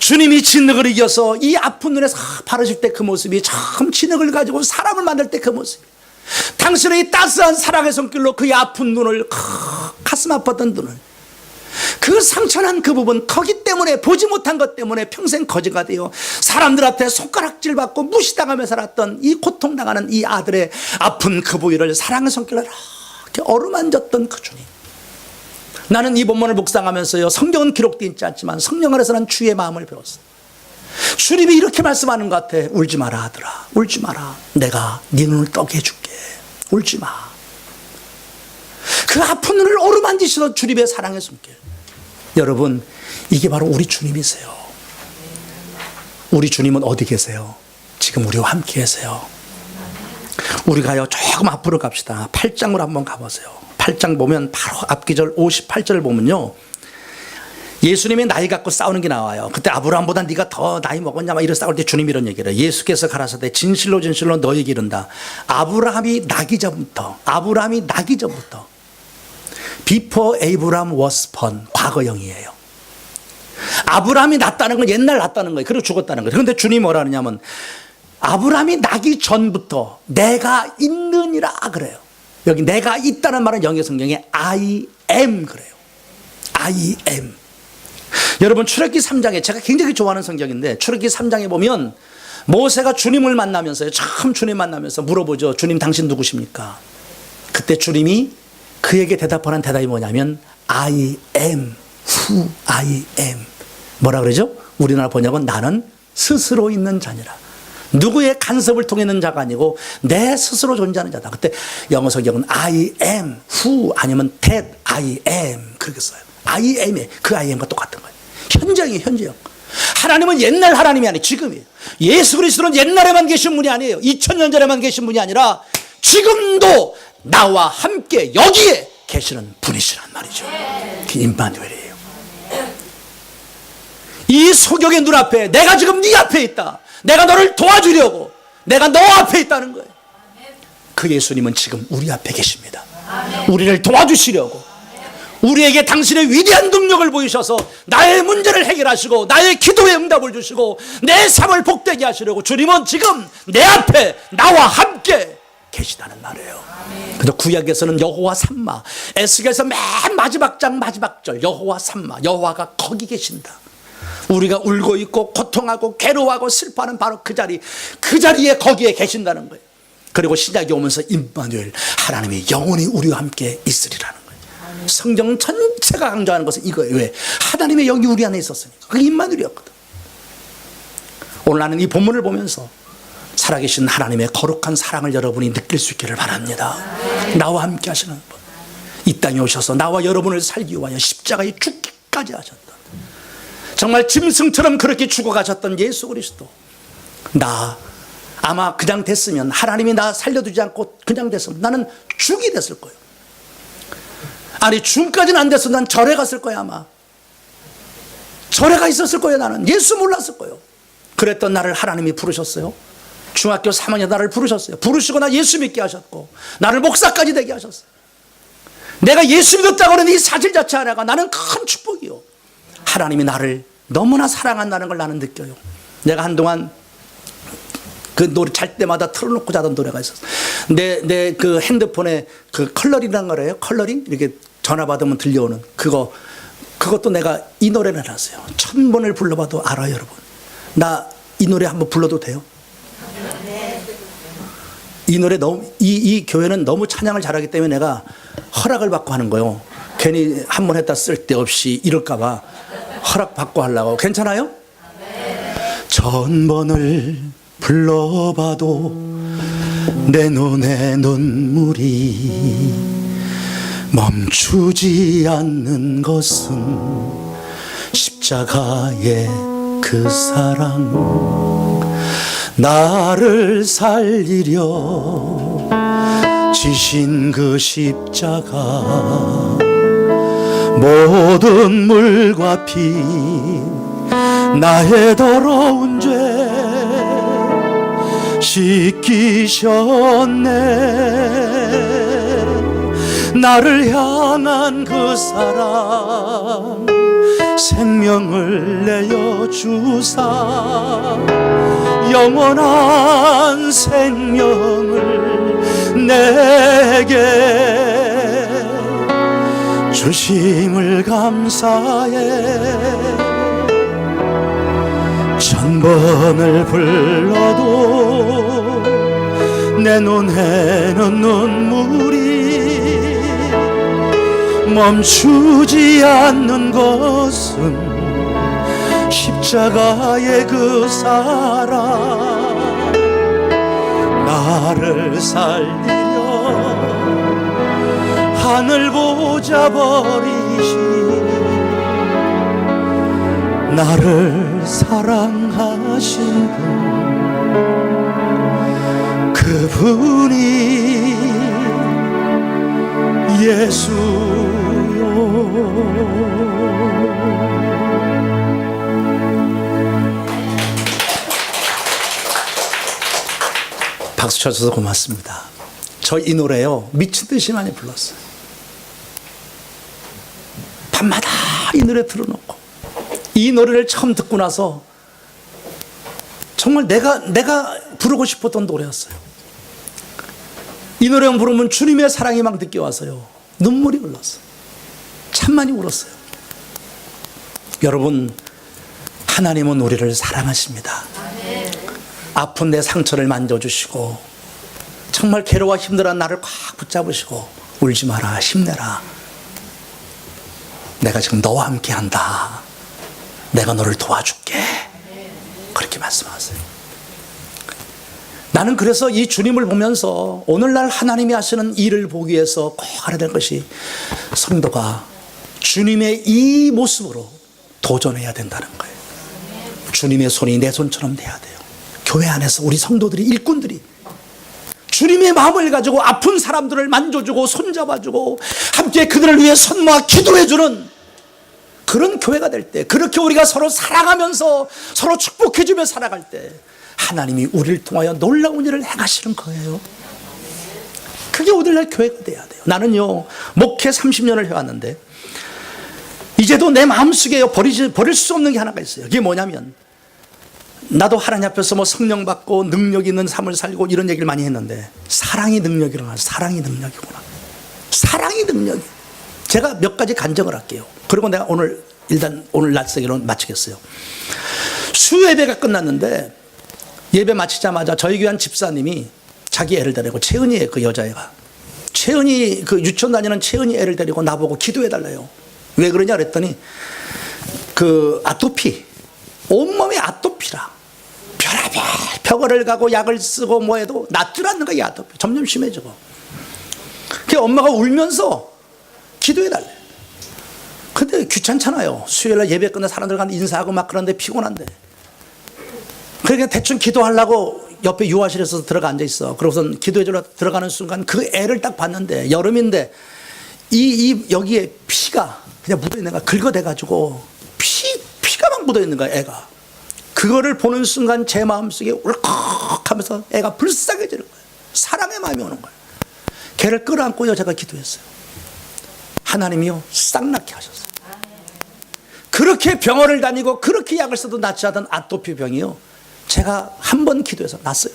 주님이 진흙을 이겨서 이 아픈 눈에 바르실 때 그 모습이, 참 진흙을 가지고 사람을 만들 때 그 모습, 당신의 이 따스한 사랑의 손길로 그의 아픈 눈을, 가슴 아팠던 눈을, 그 상처난 그 부분, 거기 때문에, 보지 못한 것 때문에 평생 거지가 되어 사람들한테 손가락질 받고 무시당하며 살았던 이 고통당하는 이 아들의 아픈 그 부위를 사랑의 손길로 이렇게 어루만졌던 그 주님. 나는 이 본문을 묵상하면서요, 성경은 기록되어 있지 않지만 성령 안에서는 주의 마음을 배웠어. 주님이 이렇게 말씀하는 것 같아. 울지 마라 아들아, 울지 마라. 내가 네 눈을 떠게 해줄게. 울지 마. 그 아픈 눈을 어루만지시던 주님의 사랑의 손길. 여러분, 이게 바로 우리 주님이세요. 우리 주님은 어디 계세요? 지금 우리와 함께 계세요. 우리가요, 조금 앞으로 갑시다. 8장으로 한번 가보세요. 8장 보면 바로 앞기절 58절을 보면요, 예수님이 나이 갖고 싸우는 게 나와요. 그때 아브라함보다 네가 더 나이 먹었냐 막 이런 싸울 때 주님이 이런 얘기를 해요. 예수께서 가라사대 진실로 진실로 너에게 이른다. 아브라함이 나기 전부터 Before Abraham was born, 과거형이에요. 아브라함이 났다는 건 옛날 났다는 거예요. 그리고 죽었다는 거예요. 그런데 주님이 뭐라 하느냐면 아브라함이 나기 전부터 내가 있느니라 그래요. 여기 내가 있다는 말은 영의 성경에 I am 그래요. I am. 여러분, 출애굽기 3장에, 제가 굉장히 좋아하는 성경인데 출애굽기 3장에 보면 모세가 주님을 만나면서요, 처음 주님 만나면서 물어보죠. 주님 당신 누구십니까? 그때 주님이 그에게 대답하는 대답이 뭐냐면 I am who I am. 뭐라 그러죠? 우리나라 번역은 나는 스스로 있는 자니라. 누구의 간섭을 통해 있는 자가 아니고 내 스스로 존재하는 자다. 그때 영어 성경은 I am who 아니면 that I am 그렇게 써요. I am의 그 I am과 똑같은 거예요. 현재형이에요. 현재형. 하나님은 옛날 하나님이 아니에요. 지금이에요. 예수 그리스도는 옛날에만 계신 분이 아니에요. 2000년 전에만 계신 분이 아니라 지금도 나와 함께 여기에 계시는 분이시란 말이죠. 그 임마누엘이에요. 이 소경의 눈앞에 내가 지금 네 앞에 있다. 내가 너를 도와주려고 내가 너 앞에 있다는 거예요. 그 예수님은 지금 우리 앞에 계십니다. 우리를 도와주시려고 우리에게 당신의 위대한 능력을 보이셔서 나의 문제를 해결하시고 나의 기도에 응답을 주시고 내 삶을 복되게 하시려고 주님은 지금 내 앞에 나와 함께 계시다는 말이에요. 그래서 구약에서는 여호와 삼마, 에스겔에서 맨 마지막 장 마지막 절 여호와 삼마, 여호와가 거기 계신다. 우리가 울고 있고 고통하고 괴로워하고 슬퍼하는 바로 그 자리에 거기에 계신다는 거예요. 그리고 신약이 오면서 임마누엘, 하나님이 영원히 우리와 함께 있으리라는 거예요. 성경 전체가 강조하는 것은 이거예요. 왜? 하나님의 영이 우리 안에 있었으니까. 그게 임마누엘이었거든. 오늘 나는 이 본문을 보면서 살아계신 하나님의 거룩한 사랑을 여러분이 느낄 수 있기를 바랍니다. 나와 함께 하시는 분, 이 땅에 오셔서 나와 여러분을 살기 위하여 십자가에 죽기까지 하셨던, 정말 짐승처럼 그렇게 죽어가셨던 예수 그리스도. 나 아마 그냥 됐으면, 하나님이 나 살려두지 않고 그냥 됐으면 나는 죽이 됐을 거예요. 아니, 죽까지는 안 됐어. 난 절에 갔을 거야. 아마 절에 가 있었을 거예요. 나는 예수 몰랐을 거예요. 그랬던 나를 하나님이 부르셨어요. 중학교 3학년 나를 부르셨어요. 부르시고 나 예수 믿게 하셨고 나를 목사까지 되게 하셨어요. 내가 예수 믿었다고 하는 이 사실 자체 하나가 나는 큰 축복이요. 하나님이 나를 너무나 사랑한다는 걸 나는 느껴요. 내가 한동안 그 노래 잘 때마다 틀어놓고 자던 노래가 있었어. 내 그 핸드폰에 그 컬러링이라는 거래요. 컬러링 이렇게 전화 받으면 들려오는 그것도 내가 이 노래를 해놨어요. 1000번을 불러봐도 알아요, 여러분. 나 이 노래 한번 불러도 돼요? 이 노래 너무 이 교회는 너무 찬양을 잘하기 때문에 내가 허락을 받고 하는 거예요. 괜히 한 번 했다 쓸데없이 이럴까봐 허락 받고 하려고. 괜찮아요? 1000번을 불러봐도 내 눈에 눈물이 멈추지 않는 것은 십자가의 그 사랑, 나를 살리려 지신 그 십자가, 모든 물과 피 나의 더러운 죄 씻기셨네. 나를 향한 그 사랑, 생명을 내어 주사 영원한 생명을 내게 주심을 감사해 천번을 불러도 내 눈에는 눈물이 멈추지 않는 것은 십자가의 그 사랑 나를 살리려 하늘 보자 버리신 나를 사랑하신 분 그분이 예수요. 박수 쳐줘서 고맙습니다. 저 이 노래요 미친 듯이 많이 불렀어요. 밤마다 이 노래 틀어놓고 이 노래를 처음 듣고 나서 정말 내가 부르고 싶었던 노래였어요. 이 노래만 부르면 주님의 사랑이 막 느껴와서요 눈물이 흘렀어요. 참 많이 울었어요. 여러분, 하나님은 우리를 사랑하십니다. 아픈 내 상처를 만져주시고 정말 괴로워 힘들어 나를 꽉 붙잡으시고 울지 마라 힘내라 내가 지금 너와 함께 한다 내가 너를 도와줄게 그렇게 말씀하세요. 나는 그래서 이 주님을 보면서 오늘날 하나님이 하시는 일을 보기 위해서 꼭 알아야 될 것이 성도가 주님의 이 모습으로 도전해야 된다는 거예요. 주님의 손이 내 손처럼 돼야 돼요. 교회 안에서 우리 성도들이 일꾼들이 주님의 마음을 가지고 아픈 사람들을 만져주고 손잡아주고 함께 그들을 위해 선모하 기도해주는 그런 교회가 될 때, 그렇게 우리가 서로 사랑하면서 서로 축복해주며 살아갈 때 하나님이 우리를 통하여 놀라운 일을 행하시는 거예요. 그게 오늘날 교회가 돼야 돼요. 나는요 목회 30년을 해왔는데 이제도 내 마음속에 버릴 수 없는 게 하나가 있어요. 그게 뭐냐면 나도 하나님 앞에서 뭐 성령 받고 능력 있는 삶을 살고 이런 얘기를 많이 했는데 사랑이 능력이구나. 사랑이 능력이구나. 사랑이 능력이. 제가 몇 가지 간증을 할게요. 그리고 내가 일단 오늘 낮 세기로 마치겠어요. 수요 예배가 끝났는데 예배 마치자마자 저희 교회 한 집사님이 자기 애를 데리고 채은이의 그 여자애가 채은이 그 유치원 다니는 채은이 애를 데리고 나보고 기도해 달래요. 왜 그러냐 그랬더니 그 아토피 온몸에 아토피라 별의별 병원을 가고 약을 쓰고 뭐 해도 낫질 않는 거야. 이 아토피 점점 심해지고 그 엄마가 울면서 기도해 달래. 근데 귀찮잖아요. 수요일날 예배 끝나 사람들 가는데 인사하고 막 그런데 피곤한데 그러니까 대충 기도하려고 옆에 유아실에서 들어가 앉아 있어. 그러고선 기도해주러 들어가는 순간 그 애를 딱 봤는데 여름인데 여기에 피가 그냥 묻어있는 거야. 긁어대가지고 피가 막 묻어있는 거야 애가. 그거를 보는 순간 제 마음속에 울컥하면서 애가 불쌍해지는 거야. 사랑의 마음이 오는 거야. 걔를 끌어안고 여자가 기도했어요. 하나님이요 싹 낫게 하셨어요. 그렇게 병원을 다니고 그렇게 약을 써도 낫지 않던 아토피 병이요 제가 한 번 기도해서 났어요.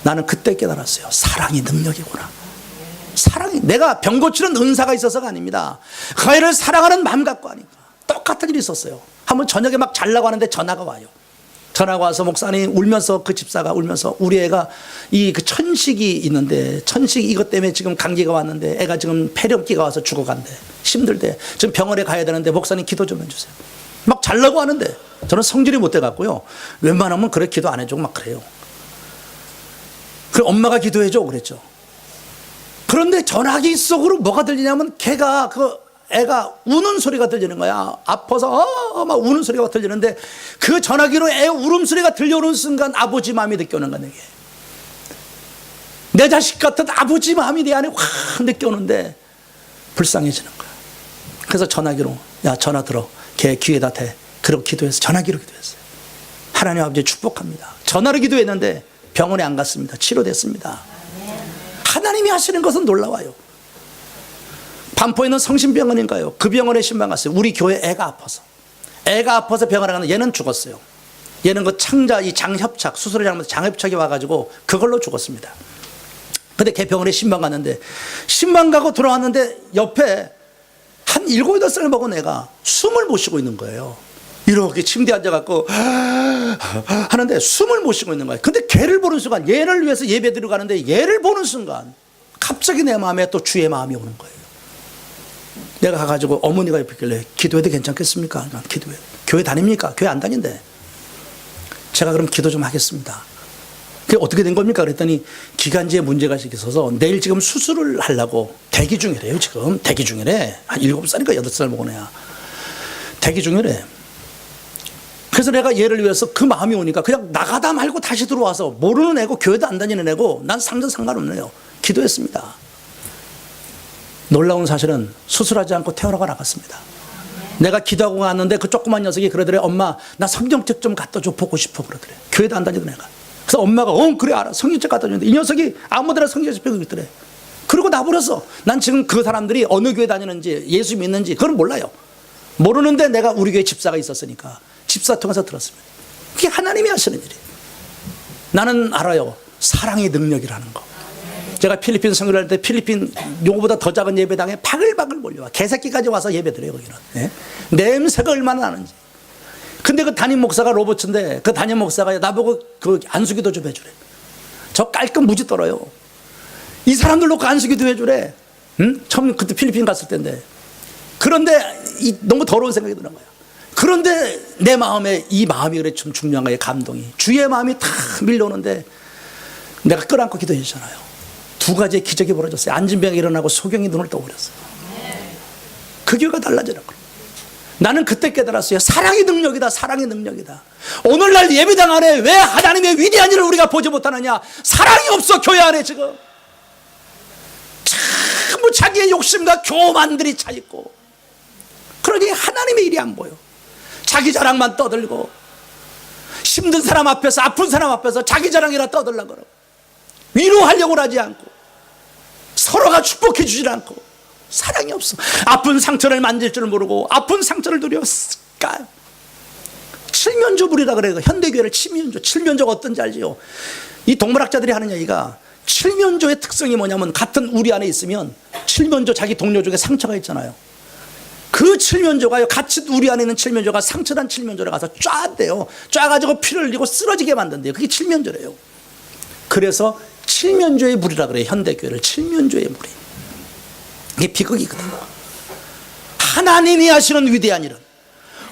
나는 그때 깨달았어요. 사랑이 능력이구나. 사랑이 내가 병 고치는 은사가 있어서가 아닙니다. 그 아이를 사랑하는 마음 갖고 하니까 똑같은 일이 있었어요. 한번 저녁에 막 자려고 하는데 전화가 와요. 전화가 와서 목사님 울면서 그 집사가 울면서 우리 애가 이 그 천식이 있는데 천식 이것 때문에 지금 감기가 왔는데 애가 지금 폐렴기가 와서 죽어간대. 힘들대. 지금 병원에 가야 되는데 목사님 기도 좀 해주세요. 막 자려고 하는데 저는 성질이 못 돼갖고요. 웬만하면 그래 기도 안 해주고 막 그래요. 그래 엄마가 기도해줘 그랬죠. 그런데 전화기 속으로 뭐가 들리냐면 걔가 애가 우는 소리가 들리는 거야. 아파서 막 우는 소리가 들리는데 그 전화기로 애 울음소리가 들려오는 순간 아버지 마음이 느껴오는 거야. 내 자식 같은 아버지 마음이 내 안에 확 느껴오는데 불쌍해지는 거야. 그래서 전화기로 야 전화 들어. 걔 귀에다 대. 그러고 기도해서 전화기로 기도했어요. 하나님 아버지 축복합니다. 전화로 기도했는데 병원에 안 갔습니다. 치료됐습니다. 하나님이 하시는 것은 놀라워요. 반포에 있는 성심병원인가요? 그 병원에 신방 갔어요. 우리 교회 애가 아파서 병원에 갔는데 얘는 죽었어요. 얘는 그 이 장협착 수술을 잘못해서 장협착이 와가지고 그걸로 죽었습니다. 근데 걔 병원에 신방 갔는데 신방 가고 들어왔는데 옆에 한 7, 8살 먹은 애가 숨을 못 쉬고 있는 거예요. 이렇게 침대에 앉아갖고 하는데 숨을 못 쉬고 있는 거예요. 근데 걔를 보는 순간, 얘를 위해서 예배 드리러 가는데 얘를 보는 순간 갑자기 내 마음에 또 주의 마음이 오는 거예요. 내가 가가지고 어머니가 옆에 있길래 기도해도 괜찮겠습니까? 기도해. 교회 다닙니까? 교회 안 다닌대. 제가 그럼 기도 좀 하겠습니다. 그게 어떻게 된 겁니까? 그랬더니 기관지에 문제가 있어서 내일 지금 수술을 하려고 대기 중이래요. 지금 대기 중이래. 한 7살인가 8살 먹은 애야. 대기 중이래. 그래서 내가 얘를 위해서 그 마음이 오니까 그냥 나가다 말고 다시 들어와서 모르는 애고 교회도 안 다니는 애고 난 상관없네요. 기도했습니다. 놀라운 사실은 수술하지 않고 태어나가 나갔습니다. 내가 기도하고 갔는데 그 조그만 녀석이 그러더래. 엄마 나 성경책 좀 갖다 줘 보고 싶어 그러더래. 교회도 안 다니던 애가. 그래서 엄마가 그래 알아. 성경책 갖다 줬는데 이 녀석이 아무데나 성경책 펴고 있더래. 그러고 나버렸어. 난 지금 그 사람들이 어느 교회 다니는지 예수 믿는지 그건 몰라요. 모르는데 내가 우리 교회 집사가 있었으니까 집사 통해서 들었습니다. 그게 하나님이 하시는 일이에요. 나는 알아요. 사랑의 능력이라는 거. 제가 필리핀 선교를 할 때 필리핀 요거보다 더 작은 예배당에 바글바글 몰려와. 개새끼까지 와서 예배드려요. 거기는. 예? 냄새가 얼마나 나는지. 근데 그 담임 목사가 로버츠인데 그 담임 목사가 나보고 그 안수기도 좀 해주래. 저 깔끔 무지 떨어요. 이 사람들 놓고 안수기도 해주래. 응? 처음 그때 필리핀 갔을 때인데. 그런데 너무 더러운 생각이 드는 거야. 그런데 내 마음에 이 마음이 그래 좀 중요한 거예요. 감동이. 주의 마음이 다 밀려오는데 내가 끌어안고 기도했잖아요. 2가지의 기적이 벌어졌어요. 안진병이 일어나고 소경이 눈을 떠버렸어요. 그 교회가 달라지는 거예요. 나는 그때 깨달았어요. 사랑의 능력이다. 사랑의 능력이다. 오늘날 예배당 안에 왜 하나님의 위대한 일을 우리가 보지 못하느냐. 사랑이 없어. 교회 안에 지금 전부 자기의 욕심과 교만들이 차있고 그러니 하나님의 일이 안 보여. 자기 자랑만 떠들고 힘든 사람 앞에서 아픈 사람 앞에서 자기 자랑이라 떠들려고 그러고 위로하려고 하지 않고 서로가 축복해 주질 않고 사랑이 없어. 아픈 상처를 만질 줄 모르고 아픈 상처를 누렸을까요? 칠면조불이라 그래요. 현대교회를 칠면조가 어떤지 알지요? 이 동물학자들이 하는 얘기가 칠면조의 특성이 뭐냐면 같은 우리 안에 있으면 칠면조 자기 동료 중에 상처가 있잖아요. 그 칠면조가요, 같이 우리 안에 있는 칠면조가 상처난 칠면조를 가서 쫙대요. 쫙가지고 피를 흘리고 쓰러지게 만든대요. 그게 칠면조래요. 그래서 칠면조의 물이라 그래요. 현대교회를 칠면조의 물이. 이게 비극이거든요. 하나님이 하시는 위대한 일은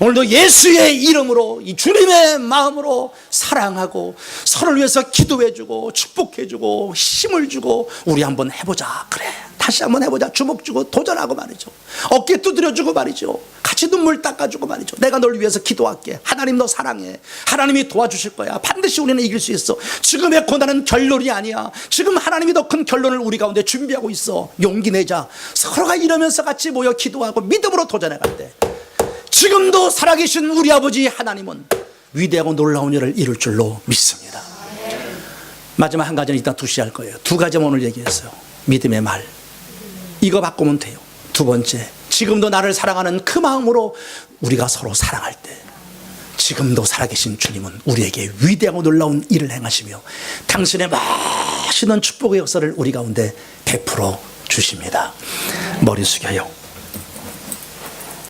오늘도 예수의 이름으로 이 주님의 마음으로 사랑하고 서로를 위해서 기도해주고 축복해주고 힘을 주고 우리 한번 해보자. 그래 다시 한번 해보자. 주먹 주고 도전하고 말이죠. 어깨 두드려주고 말이죠. 같이 눈물 닦아주고 말이죠. 내가 널 위해서 기도할게. 하나님 너 사랑해. 하나님이 도와주실 거야. 반드시 우리는 이길 수 있어. 지금의 고난은 결론이 아니야. 지금 하나님이 더 큰 결론을 우리 가운데 준비하고 있어. 용기 내자. 서로가 이러면서 같이 모여 기도하고 믿음으로 도전해갈 때 지금도 살아계신 우리 아버지 하나님은 위대하고 놀라운 일을 이룰 줄로 믿습니다. 마지막 한 가지는 이따 두시할 거예요. 2가지만 오늘 얘기했어요. 믿음의 말. 이거 바꾸면 돼요. 2번째, 지금도 나를 사랑하는 그 마음으로 우리가 서로 사랑할 때 지금도 살아계신 주님은 우리에게 위대하고 놀라운 일을 행하시며 당신의 맛있는 축복의 역사를 우리 가운데 베풀어 주십니다. 머리 숙여요.